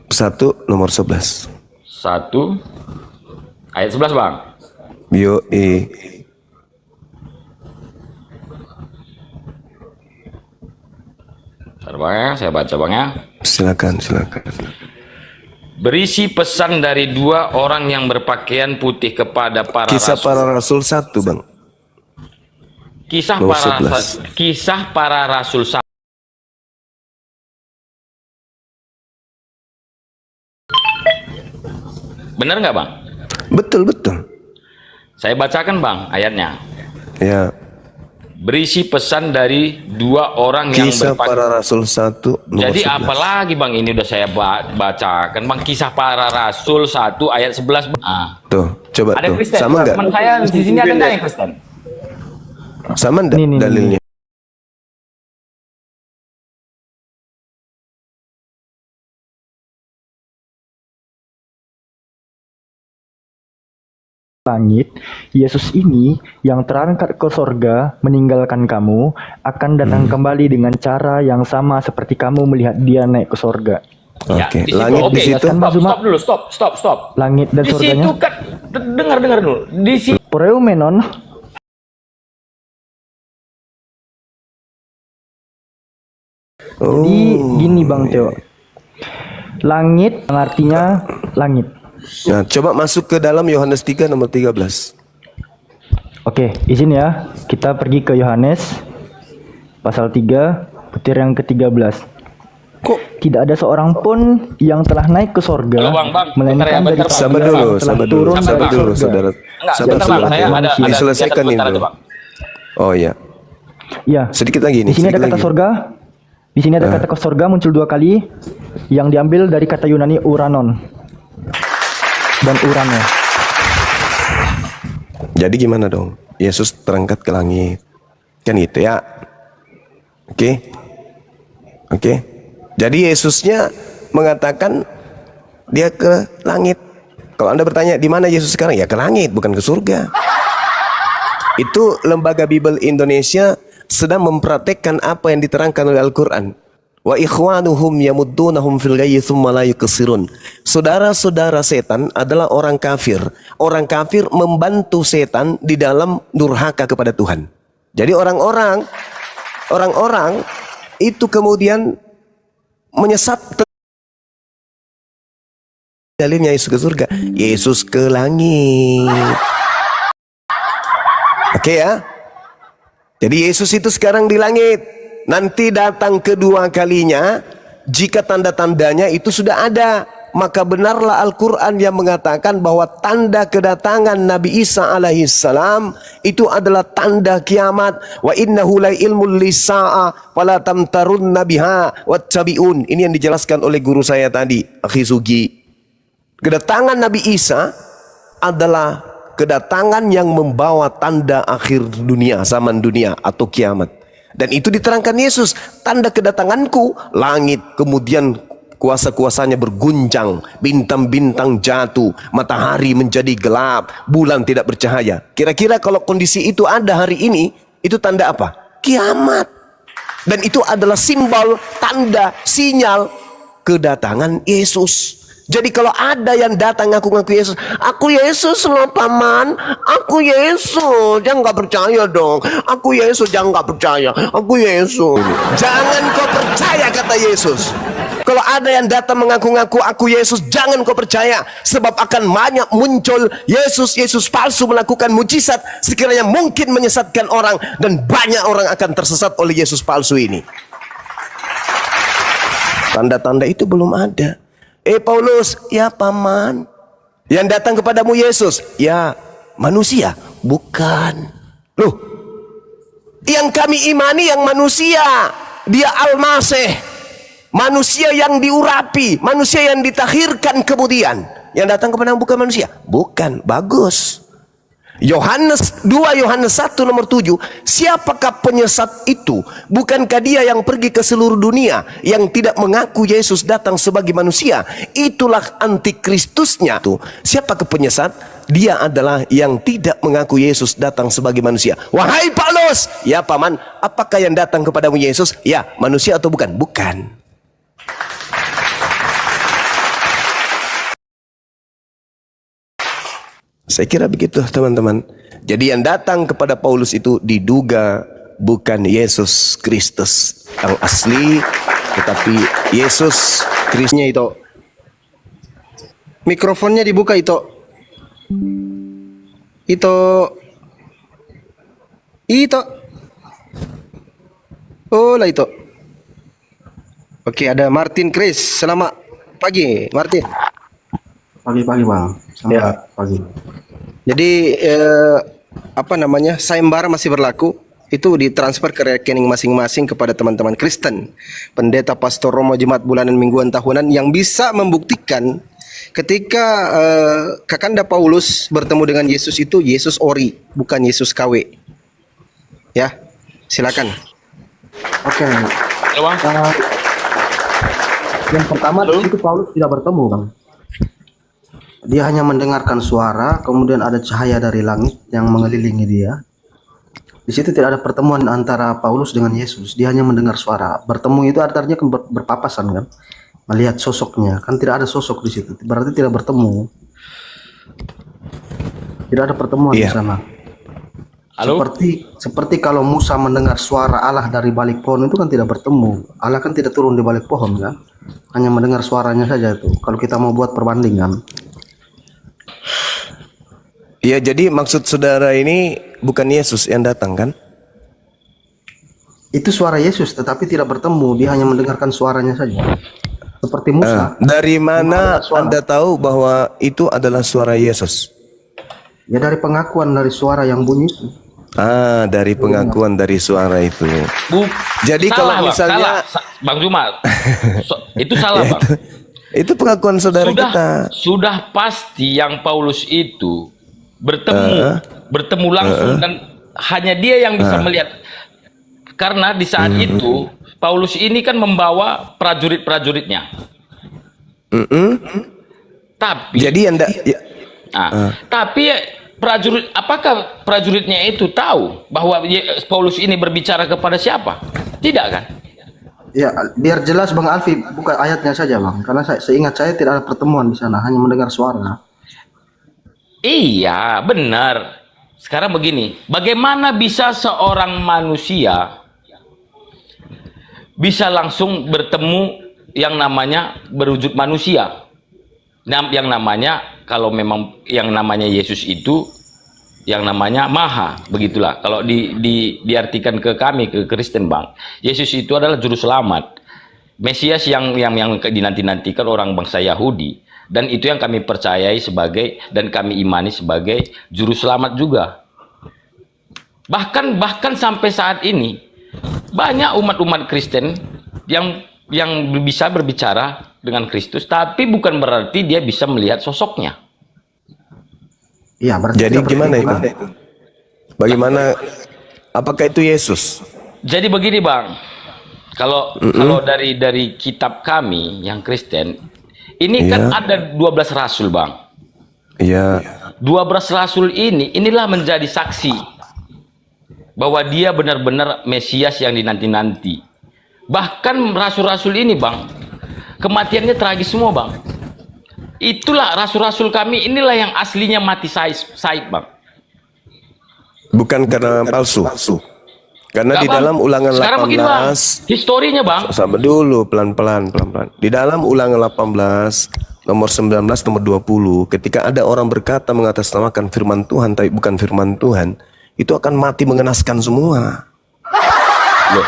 1 nomor 11. 1 ayat 11 Bang. Yo Bentar, Bang ya, saya baca Bang ya. Silakan. Berisi pesan dari dua orang yang berpakaian putih kepada para Kisah rasul. Para Rasul 1, Bang. Kisah Nomor para rasul. Benar nggak Bang? Betul. Saya bacakan Bang ayatnya. Ya. Berisi pesan dari dua orang yang Kisah berpakaian. Para Rasul 1 nomor Jadi 11. apalagi Bang, ini udah saya bacakan Bang, Kisah Para Rasul 1 ayat 11 Bang. Tuh, coba Ada tuh. Kristen. Sama enggak? Teman saya di sini ada nggak yang Kristen? Sama enggak dalilnya? langit, Yesus ini yang terangkat ke sorga meninggalkan kamu akan datang kembali dengan cara yang sama seperti kamu melihat dia naik ke sorga. Oke, di situ, langit oke, di situ. jelaskan, Bang Zuma. Stop dulu, stop. Langit dan Di sorganya. situ kan, dengar dulu. Di situ Poreumenon. Jadi gini Bang Teo. Langit yang artinya langit. Nah, coba masuk ke dalam Yohanes 3 nomor 13. Oke, izin ya. Kita pergi ke Yohanes pasal 3 butir yang ke-13. Kok tidak ada seorang pun yang telah naik ke sorga, Halo, Bang. melainkan Bentar ya, dari bentar, Bang. Sabar sorga dulu, yang telah sabar dulu, turun sabar dari dulu, sorga. saudara. enggak, Sabar, bentar, Bang. sabar. Saya ada Diselesaikan sebentar ini. itu, Bang. Oh iya. Ya. Sedikit lagi nih. Di sini ada sedikit kata lagi. sorga. Di sini ada kata sorga muncul 2 kali yang diambil dari kata Yunani uranon dan urano. Jadi gimana dong? Yesus terangkat ke langit. Kan gitu ya. Oke. Oke. Jadi Yesusnya mengatakan dia ke langit. Kalau Anda bertanya di mana Yesus sekarang? Ya ke langit, bukan ke surga. Itu Lembaga Bible Indonesia sedang mempraktekkan apa yang diterangkan oleh Al-Quran. Wa ikhwanuhum yamuddunahum fil ghayyi tsumma la yuqsirun. Saudara-saudara setan adalah orang kafir. Orang kafir membantu setan di dalam durhaka kepada Tuhan. Jadi orang-orang itu kemudian menyesat. Dalilnya Yesus ke surga, Yesus ke langit. Oke ya. Jadi Yesus itu sekarang di langit. Nanti datang kedua kalinya, jika tanda-tandanya itu sudah ada, maka benarlah Al-Quran yang mengatakan bahwa tanda kedatangan Nabi Isa alaihissalam itu adalah tanda kiamat. Wa innahu la ilmul lisa'a fala tamtarunna biha wattabi'un. Ini yang dijelaskan oleh guru saya tadi, Akhi Sugi. Kedatangan Nabi Isa adalah kedatangan yang membawa tanda akhir dunia, zaman dunia atau kiamat. Dan itu diterangkan Yesus, tanda kedatanganku, langit kemudian kuasa-kuasanya berguncang, bintang-bintang jatuh, matahari menjadi gelap, bulan tidak bercahaya. Kira-kira kalau kondisi itu ada hari ini, itu tanda apa? Kiamat. Dan itu adalah simbol, tanda, sinyal kedatangan Yesus. Jadi kalau ada yang datang ngaku-ngaku Yesus, aku Yesus loh paman, aku Yesus, jangan nggak percaya dong, aku Yesus, jangan nggak percaya, aku Yesus. Jangan kau percaya kata Yesus. Kalau ada yang datang mengaku-ngaku aku Yesus, jangan kau percaya, sebab akan banyak muncul Yesus palsu melakukan mujizat sekiranya mungkin menyesatkan orang, dan banyak orang akan tersesat oleh Yesus palsu ini. Tanda-tanda itu belum ada. Paulus, ya paman. Yang datang kepadamu Yesus, ya manusia, bukan. Loh, yang kami imani yang manusia, dia Al-Masih, manusia yang diurapi, manusia yang ditahirkan kemudian. Yang datang kepadamu bukan manusia, bukan. Bagus. Yohanes 2 Yohanes 1 nomor 7, siapakah penyesat itu? Bukankah dia yang pergi ke seluruh dunia yang tidak mengaku Yesus datang sebagai manusia? Itulah antikristusnya tuh. Siapakah penyesat? Dia adalah yang tidak mengaku Yesus datang sebagai manusia. Wahai Paulus, ya paman, apakah yang datang kepadamu Yesus? Ya, manusia atau bukan? Bukan. Saya kira begitu teman-teman. Jadi yang datang kepada Paulus itu diduga bukan Yesus Kristus yang asli, tetapi Yesus Kristusnya itu. Mikrofonnya dibuka itu. Oh lah itu. Oke, ada Martin Chris. Selamat pagi, Martin. Pagi-pagi bang, selamat pagi. Jadi apa namanya, sayembara masih berlaku. Itu ditransfer ke rekening masing-masing kepada teman-teman Kristen, pendeta, pastor, romo, jemaat bulanan, mingguan, tahunan, yang bisa membuktikan ketika Kakanda Paulus bertemu dengan Yesus itu Yesus ori, bukan Yesus KW. Ya, silakan. Oke. Halo, Bang. Yang pertama di situ Paulus tidak bertemu bang. Dia hanya mendengarkan suara, kemudian ada cahaya dari langit yang mengelilingi dia. Di situ tidak ada pertemuan antara Paulus dengan Yesus. Dia hanya mendengar suara. Bertemu itu artinya kan berpapasan kan, melihat sosoknya. Kan tidak ada sosok di situ. Berarti tidak bertemu. Tidak ada pertemuan di Iya. sana. Halo? Seperti kalau Musa mendengar suara Allah dari balik pohon itu kan tidak bertemu. Allah kan tidak turun di balik pohon kan, hanya mendengar suaranya saja itu. Kalau kita mau buat perbandingan, Ya, jadi maksud saudara ini bukan Yesus yang datang kan? itu suara Yesus, tetapi tidak bertemu. Dia hanya mendengarkan suaranya saja. Seperti Musa. Dari mana Suara. Anda tahu bahwa itu adalah suara Yesus? Ya dari pengakuan dari suara yang bunyi itu. Dari pengakuan dari suara itu. Jadi kalau Bang. misalnya Bang Zuma, itu salah Bang. itu pengakuan saudara kita. Sudah pasti yang Paulus itu bertemu langsung dan hanya dia yang bisa melihat. Karena di saat itu Paulus ini kan membawa prajurit-prajuritnya. Tapi Jadi Anda tapi apakah prajuritnya itu tahu bahwa Paulus ini berbicara kepada siapa? Tidak kan? Ya biar jelas Bang Alfi, buka ayatnya saja Bang. Karena seingat saya tidak ada pertemuan di sana, hanya mendengar suara. Iya, benar. Sekarang begini, bagaimana bisa seorang manusia bisa langsung bertemu yang namanya berwujud manusia? Yang namanya, kalau memang yang namanya Yesus itu yang namanya Maha, begitulah. Kalau diartikan ke kami, ke Kristen Bang, Yesus itu adalah juru selamat, Mesias yang dinanti-nantikan orang bangsa Yahudi. Dan itu yang kami percayai sebagai dan kami imani sebagai juru selamat juga. Bahkan sampai saat ini banyak umat-umat Kristen yang bisa berbicara dengan Kristus, tapi bukan berarti dia bisa melihat sosoknya. Iya, berarti Jadi tidak gimana bertemu, itu? Bagaimana? Apakah itu Yesus? Jadi begini Bang, kalau dari kitab kami yang Kristen, ini kan ada 12 rasul Bang. Iya. 12 rasul inilah menjadi saksi bahwa dia benar-benar Mesias yang dinanti-nanti. Bahkan rasul-rasul ini Bang, kematiannya tragis semua Bang. Itulah rasul-rasul kami, inilah yang aslinya mati syahid Bang. Bukan karena palsu. Karena Nggak, di Bang. dalam Ulangan Sekarang begini, Bang. 18, Historinya Bang. sama dulu pelan-pelan. Di dalam Ulangan 18 nomor 19 nomor 20, ketika ada orang berkata mengatasnamakan firman Tuhan tapi bukan firman Tuhan, itu akan mati mengenaskan semua. Loh.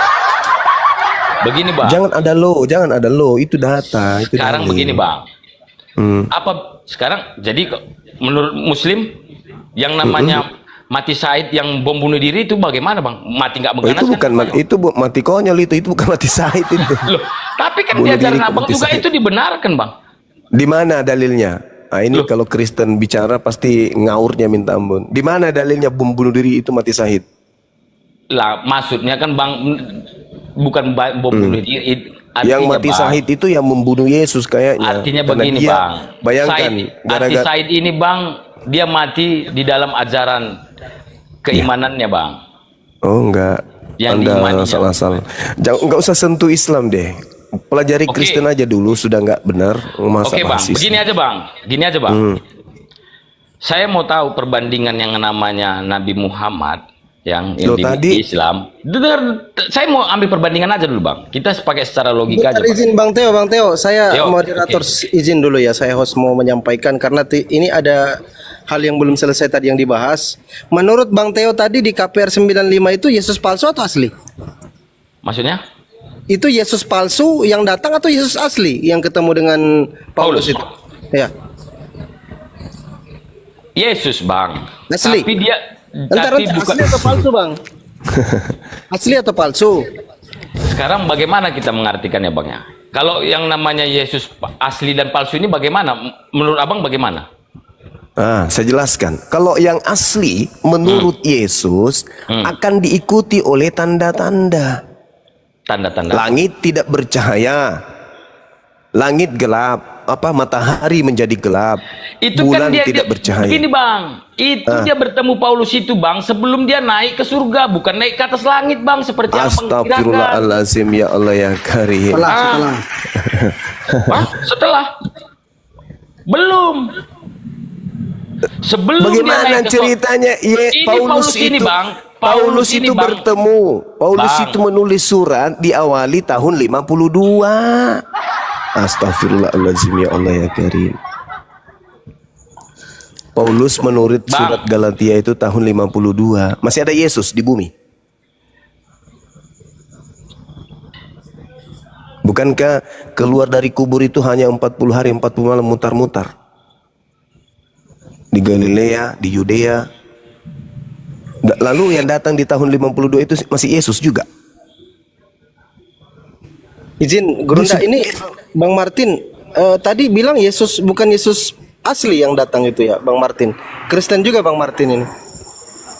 Begini Bang. Jangan ada lo, itu data, itu Sekarang dalil. begini Bang. Apa sekarang jadi menurut Muslim yang namanya mati syahid yang bom bunuh diri itu bagaimana Bang? Mati nggak mengenaskan? Itu mati konyol, itu bukan mati syahid itu. Loh, tapi kan Bunuh di ajaran diri Abang mati juga syahid. itu dibenarkan Bang. Di mana dalilnya? Nah, ini kalau Kristen bicara pasti ngaurnya minta ampun. Di mana dalilnya bom bunuh diri itu mati syahid? Lah maksudnya kan Bang bukan bom bunuh diri. Yang mati Bang, syahid itu yang membunuh Yesus kayaknya. artinya Karena begini dia, Bang. Bayangkan Mati syahid ini Bang, dia mati di dalam ajaran keimanannya Bang. Oh enggak. Yang Anda diimaninya. salah. Enggak usah sentuh Islam deh. Pelajari Oke. Kristen aja dulu, sudah enggak benar. Masa Oke Bang, bahas Islam? gini aja Bang. Saya mau tahu perbandingan yang namanya Nabi Muhammad yang Loh, di tadi- Islam. Saya mau ambil perbandingan aja dulu Bang. Kita pakai secara logika aja. Bentar, Bang. izin Bang Teo, saya Yo, moderator izin dulu ya, saya host mau menyampaikan karena ini ada hal yang belum selesai tadi yang dibahas. Menurut Bang Teo tadi di KPR 95 itu Yesus palsu atau asli? Maksudnya? Itu Yesus palsu yang datang atau Yesus asli yang ketemu dengan Paulus Paulus. itu? Ya. Yesus Bang. Asli. Tapi dia Entar tapi bukan. asli atau palsu Bang? Asli atau palsu? Sekarang bagaimana kita mengartikannya Bang ya? Kalau yang namanya Yesus asli dan palsu ini bagaimana? Menurut Abang bagaimana? Saya jelaskan. Kalau yang asli menurut Yesus akan diikuti oleh tanda-tanda. Tanda-tanda. Langit tidak bercahaya, langit gelap, matahari menjadi gelap, Itu bulan kan dia, tidak bercahaya. Begini bang, itu dia bertemu Paulus itu bang sebelum dia naik ke surga, bukan naik ke atas langit bang seperti yang bang kirakan. Astagfirullahalazim, ya Allah ya Karim. Setelah Hah? Setelah belum. Sebelum dia Bagaimana naik ke ceritanya? Ini Paulus ini, Bang. Paulus ini, itu Bang. bertemu. Paulus Bang. itu menulis surat diawali tahun 52. Astagfirullahalazim, ya Allah ya Karim. Paulus menulis Bang. surat Galatia itu tahun 52. Masih ada Yesus di bumi. Bukankah keluar dari kubur itu hanya 40 hari 40 malam mutar-mutar? Di Galilea, di Yudea. Lalu yang datang di tahun 52 itu masih Yesus juga. Izin Gurunda, ini Bang Martin tadi bilang Yesus bukan Yesus asli yang datang itu ya, Bang Martin. Kristen juga Bang Martin ini.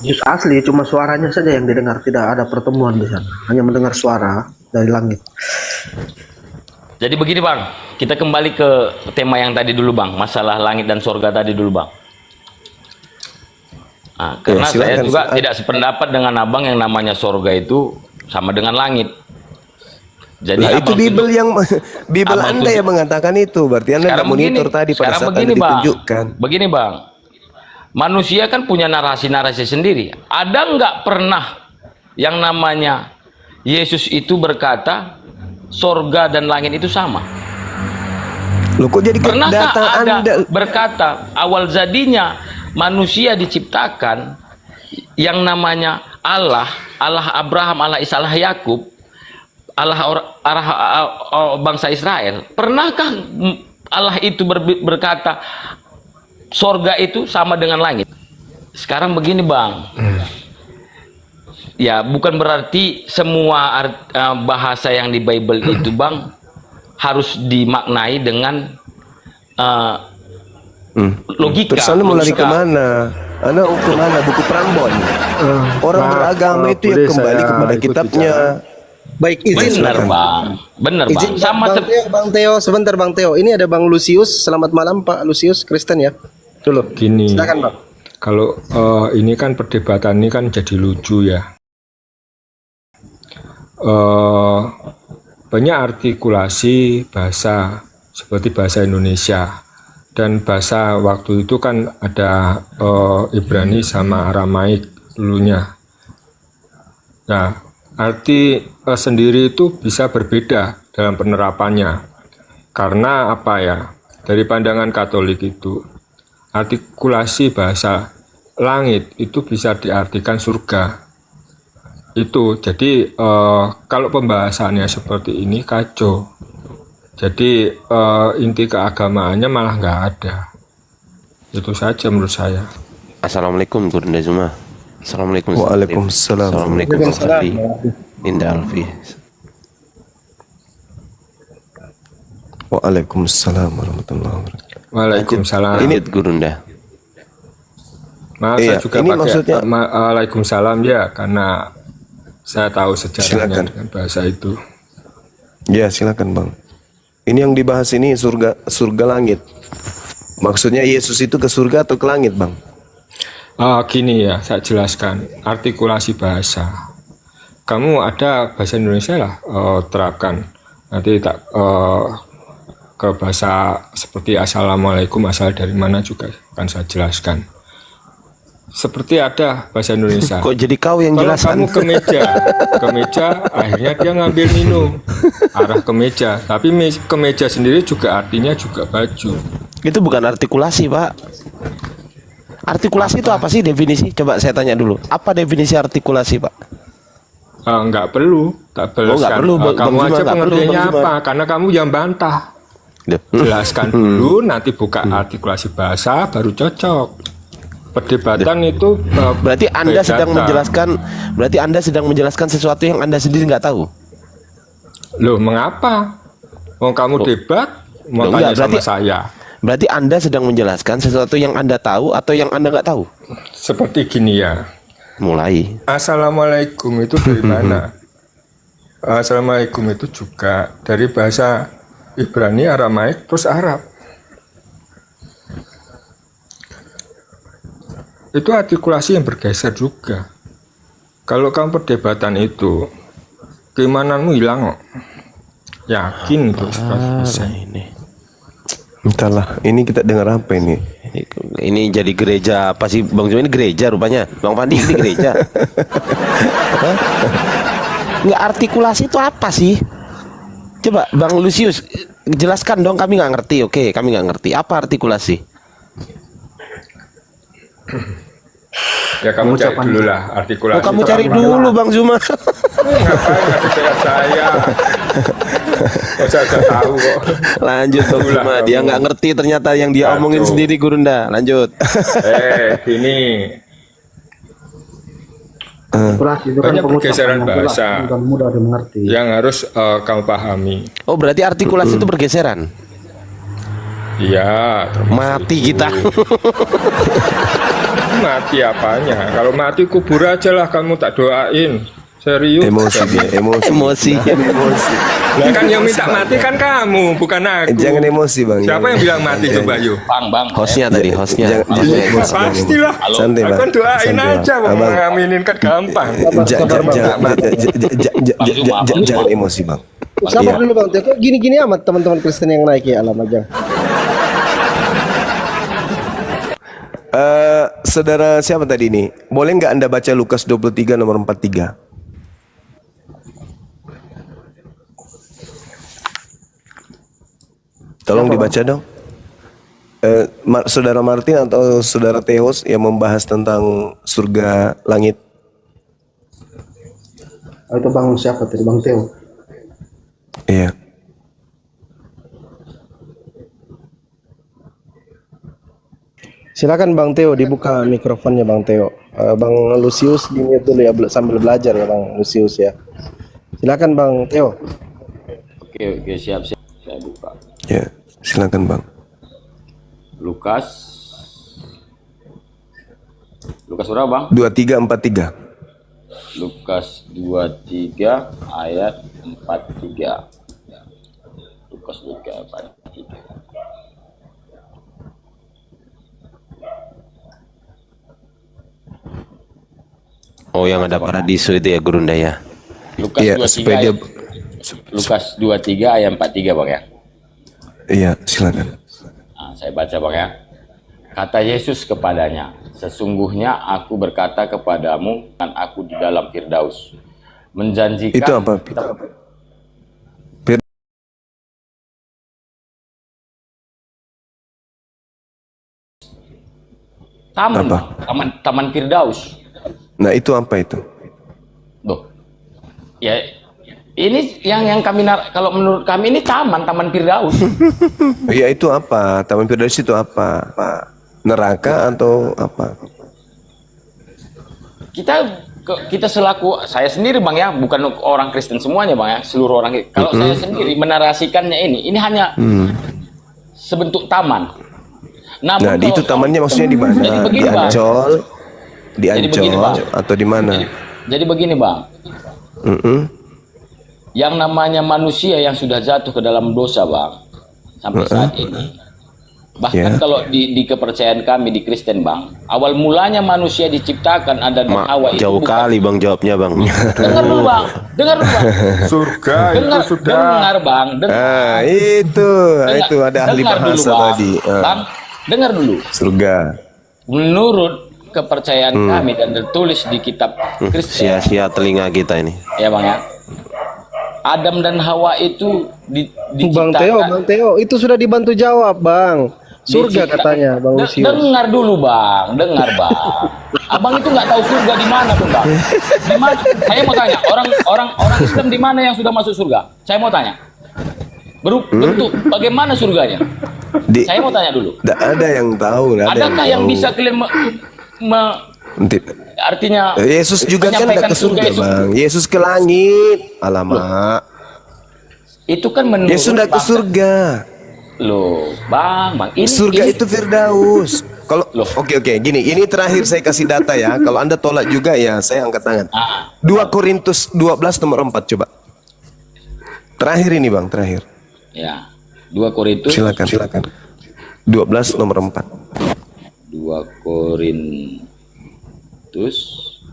Yesus asli, cuma suaranya saja yang didengar, tidak ada pertemuan di sana, hanya mendengar suara dari langit. Jadi begini bang, kita kembali ke tema yang tadi dulu bang, masalah langit dan surga tadi dulu bang. Nah, karena saya juga tidak sependapat dengan abang yang namanya surga itu sama dengan langit. Jadi Nah, itu Bible Bible abang Anda yang mengatakan itu. Berarti Anda tidak monitor tadi pada saat Anda ditunjukkan. Begini bang, manusia kan punya narasi-narasi sendiri. Ada nggak pernah yang namanya Yesus itu berkata sorga dan langit itu sama? Loh, kok jadi Pernahkah data ada Anda berkata awal jadinya manusia diciptakan yang namanya Allah, Allah Abraham, Allah Ishak, Allah Yakub, Allah bangsa Israel? Pernahkah Allah itu berkata sorga itu sama dengan langit? Sekarang begini bang, ya bukan berarti semua bahasa yang di Bible itu bang harus dimaknai dengan logika. Terus Anda mau lari kemana? Anda kemana? Buku Prambon. Orang beragama itu ya kembali kepada kitabnya. Baik, izin Benar bang, benar bang. Izin Sama Bang Theo, sebentar Bang Theo. Ini ada Bang Lucius. Selamat malam Pak Lucius, Kristen ya. Dulu. Gini, Silakan Bang. kalau ini kan perdebatan ini kan jadi lucu ya. Banyak artikulasi bahasa seperti bahasa Indonesia dan bahasa waktu itu kan ada Ibrani sama Aramaik dulunya. Nah, arti sendiri itu bisa berbeda dalam penerapannya. Karena apa ya? Dari pandangan Katolik itu artikulasi bahasa langit itu bisa diartikan surga. Itu jadi kalau pembahasannya seperti ini kacau. Jadi inti keagamaannya malah nggak ada. Itu saja menurut saya. Assalamualaikum Gurunda Zuma. Assalamualaikum. Waalaikumsalam. Assalamualaikum Pak Indah Alfi. Waalaikumsalam warahmatullahi wabarakatuh. Waalaikumsalam. Ini Gurunda. Maaf, Iya, saya juga ini pakai maksudnya- Waalaikumsalam ya, karena saya tahu sejarahnya Silakan. dengan bahasa itu. Ya, silakan Bang. Ini yang dibahas ini surga langit. Maksudnya Yesus itu ke surga atau ke langit, Bang? Gini ya, saya jelaskan artikulasi bahasa. Kamu ada bahasa Indonesia lah, terapkan. Nanti tak ke bahasa seperti Assalamualaikum, asal dari mana juga akan saya jelaskan. Seperti ada bahasa Indonesia. Kok jadi kau yang Kalau jelaskan? kamu ke meja, akhirnya dia ngambil minum arah ke meja. Tapi ke meja sendiri juga artinya juga baju. Itu bukan artikulasi, Pak. Artikulasi itu apa sih definisi? Coba saya tanya dulu. Apa definisi artikulasi, Pak? Enggak perlu, tak Oh, nggak perlu, Bang kamu Zuma, aja nggak perlu, pengertiannya Bang Zuma. apa? Karena kamu yang bantah. Jelaskan dulu, nanti buka artikulasi bahasa, baru cocok. Perdebatan itu Berarti Anda sedang berdata. menjelaskan sesuatu yang Anda sendiri nggak tahu. Loh, mengapa? Mau kamu debat, mau Loh, tanya enggak, sama saya. Berarti Anda sedang menjelaskan sesuatu yang Anda tahu atau yang Anda nggak tahu. Seperti gini ya. Mulai. Assalamualaikum itu dari mana? Assalamualaikum itu juga dari bahasa Ibrani, Aramaik, terus Arab. itu artikulasi yang bergeser juga. Kalau kamu perdebatan itu, keimananmu hilang kok. Yakin itu 100%. Ini. Entahlah, ini kita dengar apa ini? Ini jadi gereja apa sih Bang Zuma? Ini gereja rupanya. Bang Pandi ini gereja. Hah? Nggak, artikulasi itu apa sih? Coba Bang Lucius jelaskan dong, kami nggak ngerti. Oke, kami nggak ngerti. Apa artikulasi? Ya kamu cari dulu lah artikulasi. Oh, kamu itu cari kamu dulu Bang Zuma. Ngapain nggak dibela saya? Saya udah tahu kok. Lanjut Bang Itulah Zuma, dia kamu. nggak ngerti ternyata yang dia Aduh. omongin sendiri Gurunda. Lanjut. Gini. Artikulasi itu kan Banyak pengucapan pergeseran yang jelas bahasa dan mudah dimengerti. yang harus kamu pahami. Oh, berarti artikulasi itu bergeseran. Iya. Mati kita. Mati apanya? Kalau mati kubur aja lah, kamu tak doain. Serius. Emosi dia, emosi. Emosi. Emosi. Lah kan yang minta mati kan kamu, bukan aku. Jangan emosi Bang. Siapa Jangan. yang bilang mati coba yuk? Bang, Hostnya tadi, hostnya. Jangan emosi. Bang. Pastilah. Santai Aku Bang. doain Santai, aja, Bang. Bang. Ngaminin kan gampang. Jangan emosi Bang. Sabar Iya. dulu Bang Teo. Kok gini-gini amat teman-teman Kristen yang naik ya, alam aja. Saudara siapa tadi ini? Boleh nggak Anda baca Lukas 23 nomor 43? Tolong dibaca dong. Saudara Martin atau Saudara Theos yang membahas tentang surga langit. Oh, itu Bang siapa tadi? Bang Teo. Iya. Silakan Bang Teo, dibuka mikrofonnya Bang Teo. Bang Lucius di-mute dulu ya, sambil belajar ya Bang Lucius ya. Silakan Bang Teo. Oke, siap. Saya buka. Ya, silakan Bang. Lukas berapa Bang? 2343. Lukas 23 ayat 43. Lukas 23 ayat 43. Oh, yang ada paradiso itu ya Gurunda ya. Lukas Iya, 23 supaya dia ayat, Lukas 23 ayat 43 Bang ya. Iya, silakan. Nah, saya baca Bang ya. Kata Yesus kepadanya, sesungguhnya aku berkata kepadamu, dan aku di dalam Firdaus, menjanjikan. Itu apa? Taman, Apa? Bang. Taman Firdaus. Nah, itu apa itu? Loh, ya ini yang kami kalau menurut kami ini taman Firdaus. Iya, itu apa? Taman Firdaus itu apa? Pak? Neraka atau apa? Kita selaku saya sendiri Bang ya, bukan orang Kristen semuanya Bang ya, seluruh orang. Kalau saya sendiri menarasikannya ini hanya sebentuk taman. Namun Nah, itu tamannya maksudnya di mana? Jadi Di begini, Bang. Ancol, di Jadi begini, Ancol Bang. atau di mana? Jadi begini Bang, Mm-mm. yang namanya manusia yang sudah jatuh ke dalam dosa Bang, sampai saat ini. Bahkan Ya. kalau di kepercayaan kami di Kristen Bang, awal mulanya manusia diciptakan ada dan Hawa itu Jauh bukan. kali Bang jawabnya Bang. Dengar dulu Bang, dengar dulu Bang. Surga Dengar, itu sudah. dengar Bang, dengar. Ah, itu ada ahli Dengar dulu, bahasa Bang. tadi. Bang, dengar dulu. Surga. Menurut kepercayaan kami dan tertulis di kitab Kristen, Sia-sia telinga kita ini. ya Bang ya. Adam dan Hawa itu Bang Teo, itu sudah dibantu jawab Bang. Surga katanya Bang Lucius. Dengar dulu Bang, dengar Bang. Abang itu nggak tahu surga di mana tuh Bang. Di mana? Saya mau tanya, orang Islam di mana yang sudah masuk surga? Saya mau tanya. Bentuk bagaimana surganya? Saya mau tanya dulu. Tidak ada yang tahu. Adakah yang bisa kalian artinya Yesus juga kan menyampaikan tidak ke surga itu? Bang. Yesus ke langit. Alamak. Itu kan menurut Yesus tidak ke Bang. surga. Loh, Bang, ini Surga ini- itu Firdaus. Kalau Loh. oke, gini, ini terakhir saya kasih data ya. Kalau Anda tolak juga ya, saya angkat tangan. 2 Korintus 12 nomor 4 coba. Terakhir ini Bang, terakhir. Ya. 2 Korintus. Silakan. 12 nomor 4. 2 Korintus Korintus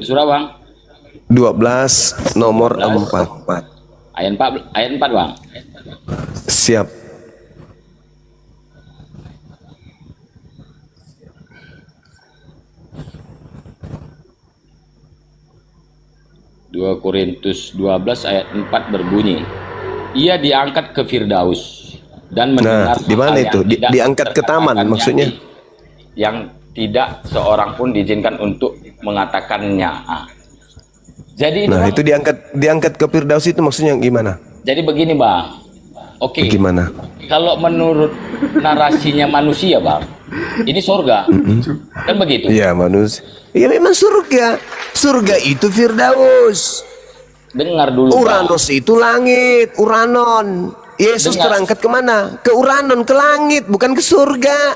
surah Bang. 12 nomor 4. Ayat 4 Bang. Siap. Korintus 12 ayat 4 berbunyi, ia diangkat ke Firdaus dan mendengar Nah, di mana hal itu? yang tidak Diangkat ke taman terkatakan maksudnya? yang tidak seorang pun diizinkan untuk mengatakannya. Jadi itu, Nah, Bang. itu diangkat ke Firdaus itu maksudnya gimana? Jadi begini Bang. Oke. Gimana? Kalau menurut narasinya manusia Bang, ini surga. Kan begitu. Iya, manusia. Ya memang surga. Surga itu Firdaus. Dengar dulu Bang. Uranus itu langit, Uranon. Yesus Dengar. terangkat kemana? Ke Uranon, ke langit, bukan ke surga.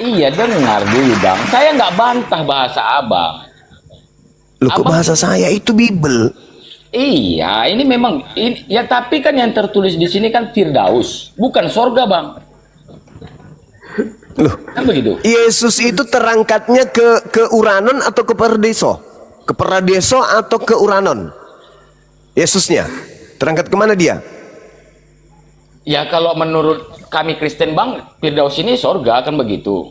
Iya, dengar dulu Bang. Saya nggak bantah bahasa Abang. Loh, kok bahasa saya itu Bible? Iya, ini memang ya, tapi kan yang tertulis di sini kan Firdaus, bukan sorga Bang. Loh, Kan begitu. Yesus itu terangkatnya ke Uranon atau ke Paradiso? Ke Paradiso atau ke Uranon? Yesusnya terangkat kemana dia? Ya kalau menurut kami Kristen Bang, Firdaus ini sorga, kan begitu.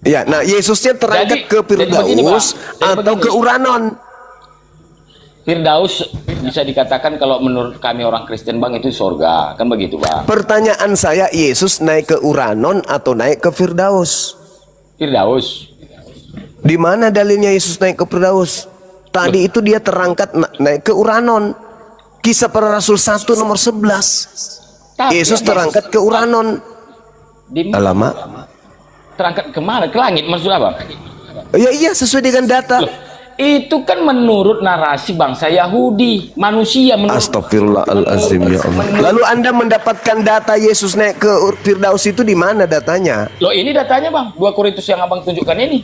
Ya, nah Yesusnya terangkat ke jadi begini, Bang. Firdaus Jadi atau begini. ke Uranon? Firdaus bisa dikatakan kalau menurut kami orang Kristen Bang itu sorga, kan begitu Bang. Pertanyaan saya, Yesus naik ke Uranon atau naik ke Firdaus? Firdaus. Di mana dalilnya Yesus naik ke Firdaus? Tadi itu dia terangkat naik ke Uranon. Kisah Para Rasul 1 nomor 11. Tapi Yesus ya, terangkat ke Uranon. Di Alamak. terangkat kemana? Ke langit maksudnya Bang? Ya iya, sesuai dengan data. Loh, itu kan menurut narasi bangsa Yahudi, manusia menurut. Astagfirullahalazim ya Allah. Lalu Anda mendapatkan data Yesus naik ke Firdaus itu di mana datanya? Loh, ini datanya Bang, 2 Korintus yang Abang tunjukkan ini.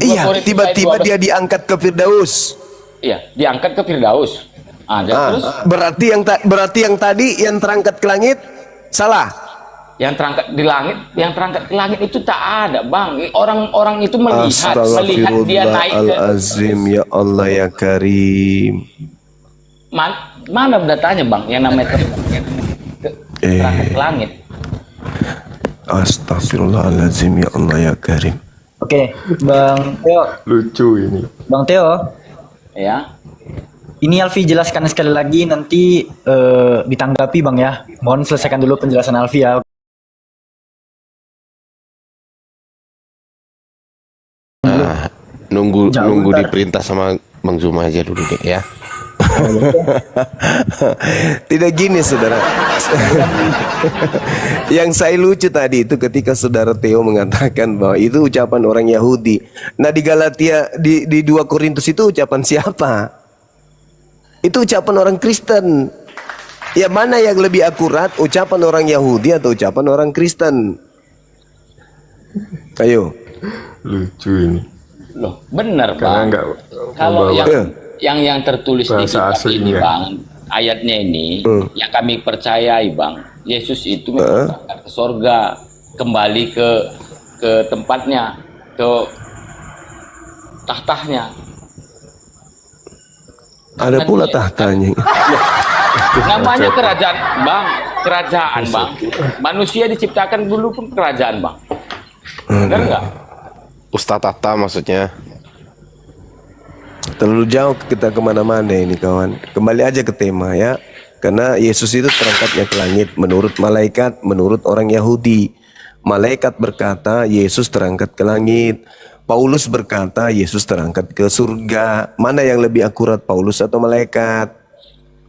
Iya, Korintus tiba-tiba ayat 12. dia diangkat ke Firdaus. Iya, diangkat ke Firdaus. Terus Berarti yang tadi yang terangkat ke langit salah. yang terangkat di langit, yang terangkat ke langit itu tak ada Bang. Orang-orang itu melihat dia naik ke Astagfirullahalazim ya Allah ya Karim. mana datanya Bang yang namanya terangkat ke langit. Astagfirullahalazim ya Allah ya Karim. Oke, Bang Teo. Lucu ini. Bang Teo, Ya. ini Alfi jelaskan sekali lagi, nanti ditanggapi Bang ya. Mohon selesaikan dulu penjelasan Alfi ya. Nunggu Jauh, ntar. diperintah sama Bang Zuma aja dulu deh ya. Tidak gini saudara. Yang saya lucu tadi itu ketika saudara Theo mengatakan bahwa itu ucapan orang Yahudi. Nah di Galatia di 2 Korintus itu ucapan siapa? Itu ucapan orang Kristen. Ya mana yang lebih akurat, ucapan orang Yahudi atau ucapan orang Kristen? Ayo. Lucu ini. Loh, benar Karena Bang. enggak Kalau membawa yang tertulis di bahasa kitab ini aslinya. Bang, ayatnya ini yang kami percayai Bang, Yesus itu memang berangkat ke sorga, kembali ke tempatnya, ke tahtanya. Ada pula tahtanya. Namanya kerajaan Bang, kerajaan Bang. Manusia diciptakan dulu pun kerajaan Bang. Benar nggak? Ustaz Tata maksudnya. Terlalu jauh kita kemana-mana ini kawan. Kembali aja ke tema ya. Karena Yesus itu terangkatnya ke langit menurut malaikat, menurut orang Yahudi. Malaikat berkata Yesus terangkat ke langit. Paulus berkata Yesus terangkat ke surga. Mana yang lebih akurat, Paulus atau malaikat?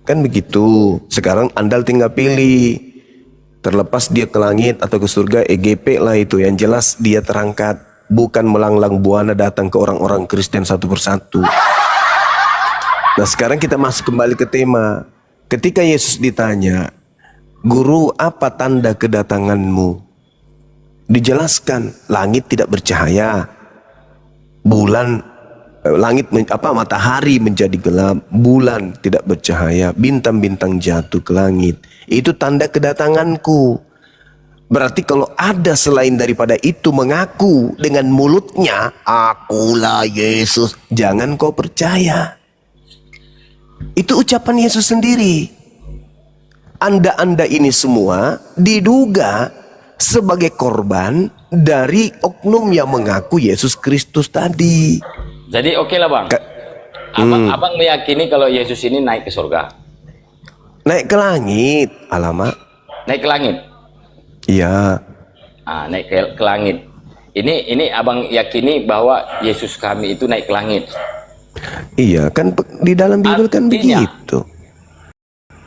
Kan begitu. Sekarang Anda tinggal pilih. Terlepas dia ke langit atau ke surga, EGP lah itu. Yang jelas dia terangkat. Bukan melanglang buana datang ke orang-orang Kristen satu persatu. Nah sekarang kita masuk kembali ke tema. Ketika Yesus ditanya, Guru, apa tanda kedatanganmu? Dijelaskan, langit tidak bercahaya, bulan, matahari menjadi gelap, bulan tidak bercahaya, bintang-bintang jatuh ke langit. Itu tanda kedatanganku. Berarti kalau ada selain daripada itu mengaku dengan mulutnya, akulah Yesus, jangan kau percaya. Itu ucapan Yesus sendiri. Anda ini semua diduga sebagai korban dari oknum yang mengaku Yesus Kristus tadi. Jadi oke lah bang. Abang meyakini kalau Yesus ini naik ke surga. Naik ke langit, alamak. Naik ke langit. Iya. Naik ke langit. Ini abang yakini bahwa Yesus kami itu naik ke langit. Iya, kan di dalam Bible kan Artinya, begitu.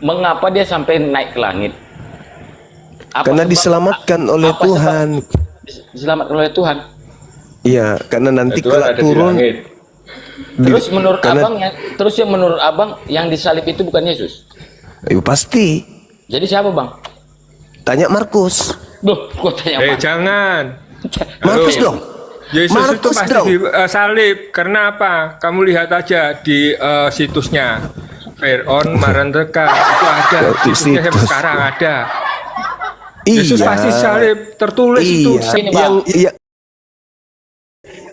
Mengapa dia sampai naik ke langit? Karena diselamatkan oleh Tuhan. Diselamatkan oleh Tuhan. Iya, karena nanti Tuhan kelak ada di turun. langit. Terus menurut karena- abang yang menurut abang yang disalib itu bukan Yesus. Pasti. Jadi siapa bang? Tanya Markus. Duh, kok tanya Bang? Jangan. Markus Halo. dong. Yesus itu Markus pasti dong. disalib. Karena apa? Kamu lihat aja di situsnya. Fir'aun Marandeka itu ada. Situsnya sampai Situs. sekarang ada. Yesus Iya. pasti salib. Tertulis itu. Iya.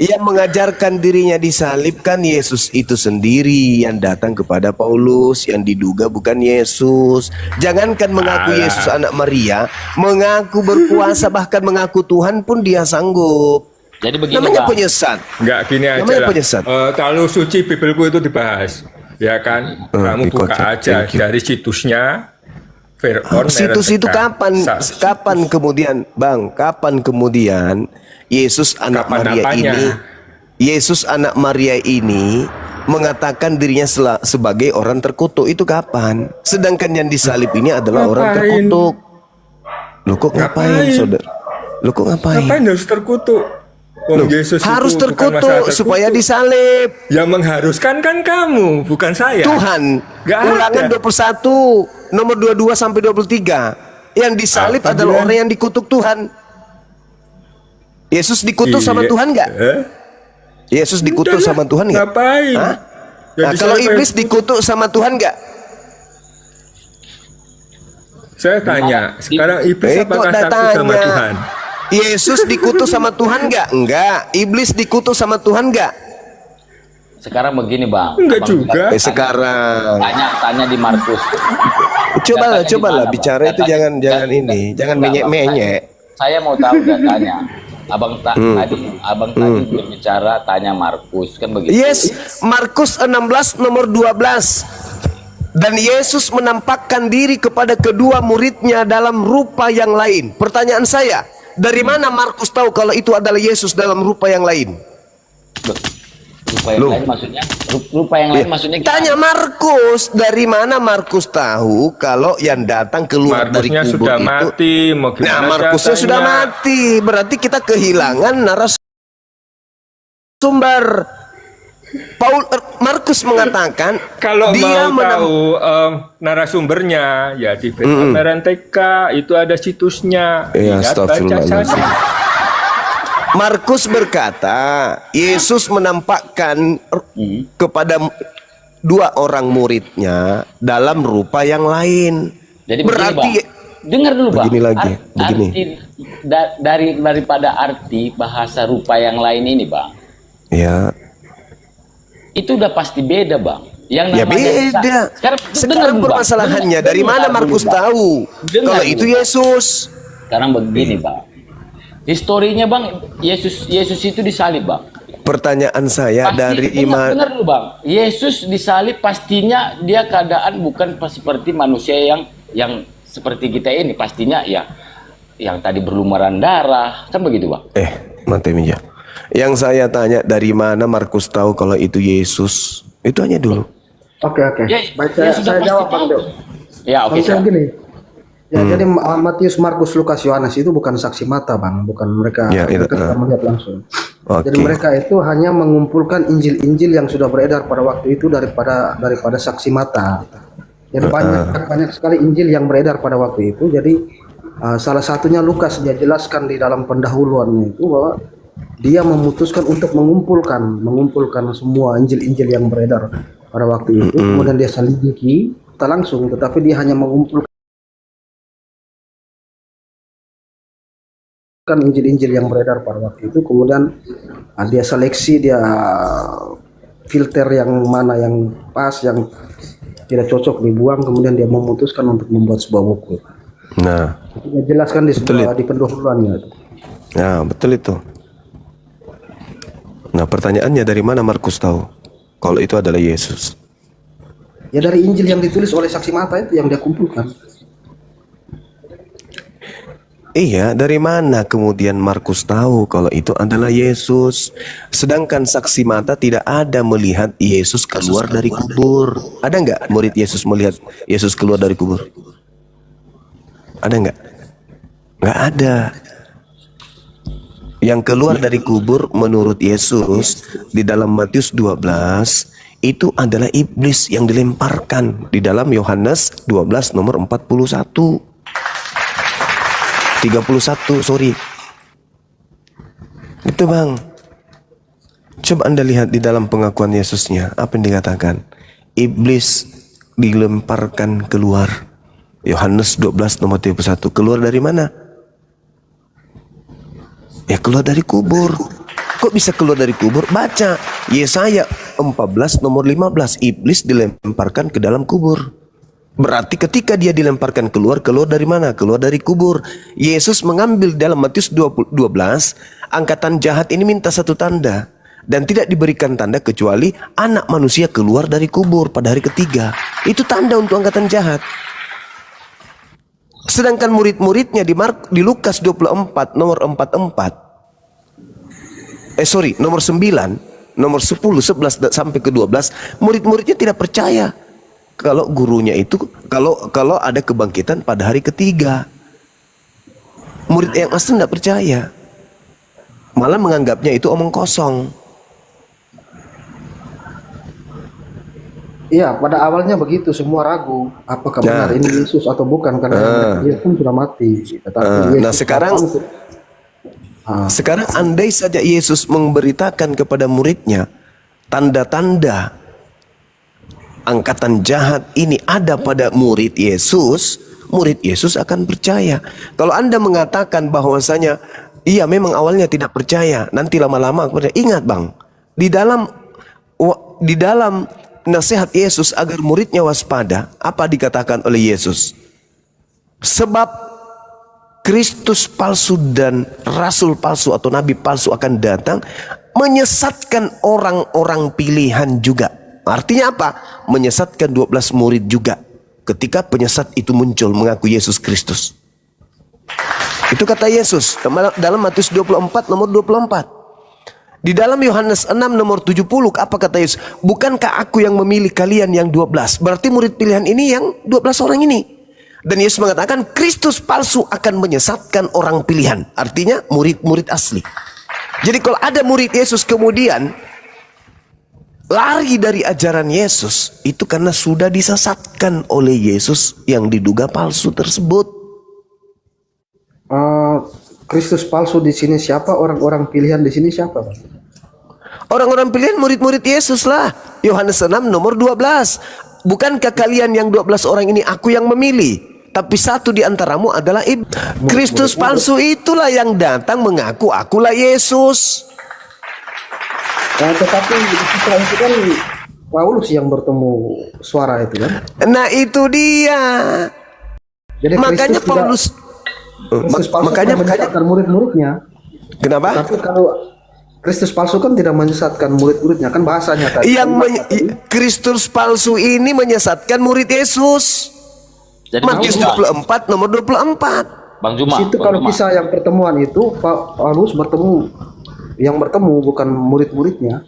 Yang mengajarkan dirinya disalibkan Yesus itu sendiri yang datang kepada Paulus yang diduga bukan Yesus. Jangankan mengaku Alah. Yesus anak Maria, mengaku berkuasa bahkan mengaku Tuhan pun dia sanggup. Jadi begini Namanya bang. penyesat. Enggak gini aja Namanya lah. penyesat. Terlalu suci Bibelku itu dibahas. Ya kan? Kamu buka kocak. aja Thank you. dari situsnya. Fir'aun Situs itu Marandeka. kapan kemudian Bang, kapan kemudian Yesus anak Kapan Maria apanya? ini Yesus anak Maria ini mengatakan dirinya sebagai orang terkutuk, itu kapan? Sedangkan yang disalib ini adalah orang Ngapain? terkutuk. Loh kok ngapain, Ngapain? saudara? Loh kok ngapain? Ngapain harus terkutuk? Loh, Yesus harus itu bukan masalah terkutuk supaya disalib. Yang mengharuskan kan kamu, bukan saya. Tuhan, Nggak Ulangan ada. 21 nomor 22 sampai 23. Yang disalib Apa adalah dia? orang yang dikutuk Tuhan. Yesus dikutuk sama Iya. Tuhan nggak? Yesus dikutuk Udahlah, sama Tuhan nggak? ngapain? Hah? Jadi Nah, kalau saya iblis pengen- dikutuk sama Tuhan nggak? Saya tanya, sekarang iblis kok apakah dah takut sama tanya? Tuhan? Yesus dikutuk sama Tuhan nggak? Enggak. Iblis dikutuk sama Tuhan nggak? Sekarang begini bang. Enggak Abang juga. Sekarang. Tanya di Markus. Cobalah, Datanya cobalah di mana, bicara Bang? itu jangan ini, jangan Enggak, Bang. menyek-menyek. Saya mau tahu datanya. Abang tadi berbicara tanya Markus kan begitu. Yes, Markus 16 nomor 12. Dan Yesus menampakkan diri kepada kedua muridnya dalam rupa yang lain. Pertanyaan saya, dari mana Markus tahu kalau itu adalah Yesus dalam rupa yang lain? Rupa yang Loh. lain maksudnya? Rupa yang lain maksudnya gimana? Tanya Markus, dari mana Markus tahu kalau yang datang keluar dari Markusnya kubur sudah itu? mati, mau Nah, gimana Markusnya sudah datanya? mati. Berarti kita kehilangan narasumber. Markus mengatakan Kalau dia mau tahu narasumbernya, ya di Fir'aun Marandeka itu ada situsnya. Ya, Lihat, baca astagfirullahaladzim. saja. Markus berkata, Yesus menampakkan kepada dua orang muridnya dalam rupa yang lain. Jadi Berarti begini, Bang. Dengar dulu bang. Begini lagi, begini. Daripada arti bahasa rupa yang lain ini bang, Ya, itu udah pasti beda bang. Yang ya namanya beda. Sekarang Sekarang dulu, Bang. permasalahannya Dengar dari mana dulu, Markus Bang. tahu Dengar kalau dulu, itu Bang. Yesus? Sekarang begini bang. Historinya bang, Yesus itu disalib bang. Pertanyaan saya dari iman. Dengar dulu bang. Yesus disalib pastinya dia keadaan bukan seperti manusia yang seperti kita ini, pastinya ya yang tadi berlumuran darah kan begitu bang. Mantap ya. Yang saya tanya dari mana Markus tahu kalau itu Yesus? Itu hanya dulu. Oke. Ya, Baik, ya sudah saya pasti jawab tahu. Bang Teo. Ya oke. Maksudnya gini. Ya, jadi Matius, Markus, Lukas, Yohanes itu bukan saksi mata, Bang, bukan mereka Ya, itu, mereka tidak melihat langsung. Oke. Jadi mereka itu hanya mengumpulkan Injil-Injil yang sudah beredar pada waktu itu daripada saksi mata. Jadi banyak sekali Injil yang beredar pada waktu itu. Jadi salah satunya Lukas, dia jelaskan di dalam pendahuluannya itu bahwa dia memutuskan untuk mengumpulkan semua Injil-Injil yang beredar pada waktu itu. Kemudian dia selidiki tak langsung, tetapi dia hanya mengumpulkan kan Injil-Injil yang beredar pada waktu itu, kemudian dia seleksi, dia filter yang mana yang pas, yang tidak cocok dibuang, kemudian dia memutuskan untuk membuat sebuah buku. Nah, Dia jelaskan di sebuah di pendahuluannya. ya betul itu. Nah, pertanyaannya dari mana Markus tahu kalau itu adalah Yesus? Ya dari Injil yang ditulis oleh saksi mata itu yang dia kumpulkan. Iya, dari mana kemudian Markus tahu kalau itu adalah Yesus? Sedangkan saksi mata tidak ada melihat Yesus keluar dari kubur. Ada nggak murid Yesus melihat Yesus keluar dari kubur? Ada nggak? Nggak ada. Yang keluar dari kubur menurut Yesus di dalam Matius 12 itu adalah iblis yang dilemparkan di dalam Yohanes 12 nomor 31. 31, sorry. Itu bang. Coba Anda lihat di dalam pengakuan Yesusnya. Apa yang dikatakan? Iblis dilemparkan keluar. Yohanes 12 nomor 31. Keluar dari mana? Ya keluar dari kubur. Kok bisa keluar dari kubur? Baca Yesaya 14 nomor 15. Iblis dilemparkan ke dalam kubur. Berarti ketika dia dilemparkan keluar dari mana? Keluar dari kubur. Yesus mengambil dalam Matius 12, angkatan jahat ini minta satu tanda. Dan tidak diberikan tanda kecuali anak manusia keluar dari kubur pada hari ketiga. Itu tanda untuk angkatan jahat. Sedangkan murid-muridnya di Lukas 24 nomor 44. Nomor 9, nomor 10, 11 sampai ke 12, murid-muridnya tidak percaya kalau gurunya itu kalau ada kebangkitan pada hari ketiga. Murid yang asli tidak percaya, malah menganggapnya itu omong kosong. Iya, pada awalnya begitu, semua ragu apakah benar ini Yesus atau bukan, karena dia pun sudah mati. Nah sekarang andai saja Yesus memberitakan kepada muridnya tanda-tanda angkatan jahat ini ada pada murid Yesus akan percaya. Kalau Anda mengatakan bahwasanya iya memang awalnya tidak percaya, nanti lama-lama percaya. Ingat bang, di dalam nasihat Yesus agar muridnya waspada, apa dikatakan oleh Yesus? Sebab Kristus palsu dan rasul palsu atau nabi palsu akan datang menyesatkan orang-orang pilihan juga. Artinya apa? Menyesatkan 12 murid juga ketika penyesat itu muncul mengaku Yesus Kristus. Itu kata Yesus dalam Matius 24 nomor 24. Di dalam Yohanes 6 nomor 70 apa kata Yesus? Bukankah aku yang memilih kalian yang 12? Berarti murid pilihan ini yang 12 orang ini. Dan Yesus mengatakan Kristus palsu akan menyesatkan orang pilihan. Artinya murid-murid asli. Jadi kalau ada murid Yesus kemudian lari dari ajaran Yesus, itu karena sudah disesatkan oleh Yesus yang diduga palsu tersebut. Kristus palsu di sini siapa? Orang-orang pilihan di sini siapa, Pak? Orang-orang pilihan murid-murid Yesus lah. Yohanes 6 nomor 12. Bukankah kalian yang 12 orang ini aku yang memilih? Tapi satu di antaramu adalah Kristus palsu itulah yang datang mengaku akulah Yesus. Nah, tetapi itu kan Paulus yang bertemu suara itu kan. Nah itu dia. Jadi makanya Paulus makanya murid-muridnya. Kenapa? Tapi kalau Kristus palsu kan tidak menyesatkan murid-muridnya, kan bahasanya tadi. Kristus palsu ini menyesatkan murid Yesus. Jadi Matius 24 nomor 24. Bang Juma. Itu kalau kisah yang pertemuan itu Paulus yang bertemu bukan murid-muridnya.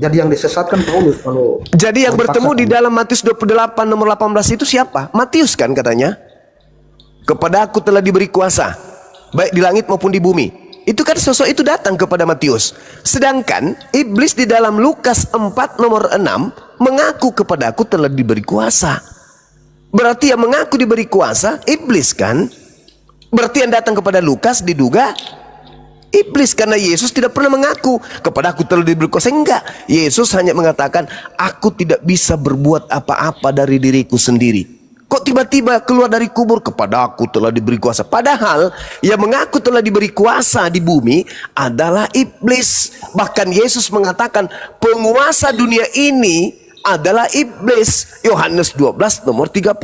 Jadi yang disesatkan Paulus kalau. Jadi yang bertemu di dalam Matius 28 nomor 18 itu siapa? Matius kan katanya. Kepada aku telah diberi kuasa baik di langit maupun di bumi. Itu kan sosok itu datang kepada Matius. Sedangkan iblis di dalam Lukas 4 nomor 6 mengaku kepada aku telah diberi kuasa. Berarti yang mengaku diberi kuasa iblis kan? Berarti yang datang kepada Lukas diduga iblis, karena Yesus tidak pernah mengaku kepada aku telah diberi kuasa. Enggak, Yesus hanya mengatakan aku tidak bisa berbuat apa-apa dari diriku sendiri. Kok tiba-tiba keluar dari kubur, kepada aku telah diberi kuasa. Padahal yang mengaku telah diberi kuasa di bumi adalah iblis. Bahkan Yesus mengatakan penguasa dunia ini adalah iblis. Yohanes 12 nomor 31.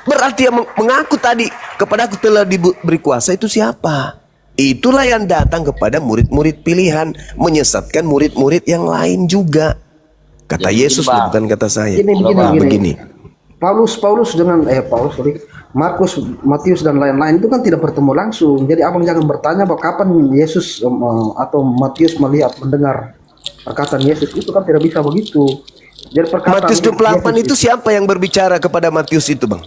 Berarti yang mengaku tadi kepada aku telah diberi kuasa itu siapa? Itulah yang datang kepada murid-murid pilihan, menyesatkan murid-murid yang lain juga. Kata Jadi Yesus, Bang, bukan kata saya. Begini. Paulus dengan Markus, Matius dan lain-lain itu kan tidak bertemu langsung. Jadi abang jangan bertanya bahwa kapan Yesus atau Matius mendengar perkataan Yesus, itu kan tidak bisa begitu. Jadi perkataan Matius 28 Yesus itu siapa yang berbicara kepada Matius itu, Bang?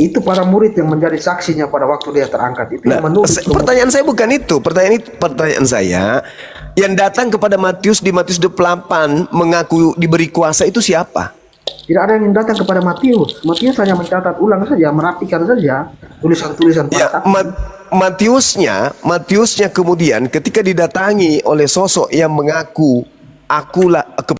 itu para murid yang menjadi saksinya pada waktu dia terangkat itu yang menulis. Pertanyaan saya bukan itu. Pertanyaan saya, yang datang kepada Matius di Matius 28 mengaku diberi kuasa itu siapa? Tidak ada yang datang kepada Matius. Matius hanya mencatat ulang saja, merapikan saja tulisan-tulisan para saksi. Matiusnya kemudian ketika didatangi oleh sosok yang mengaku akulah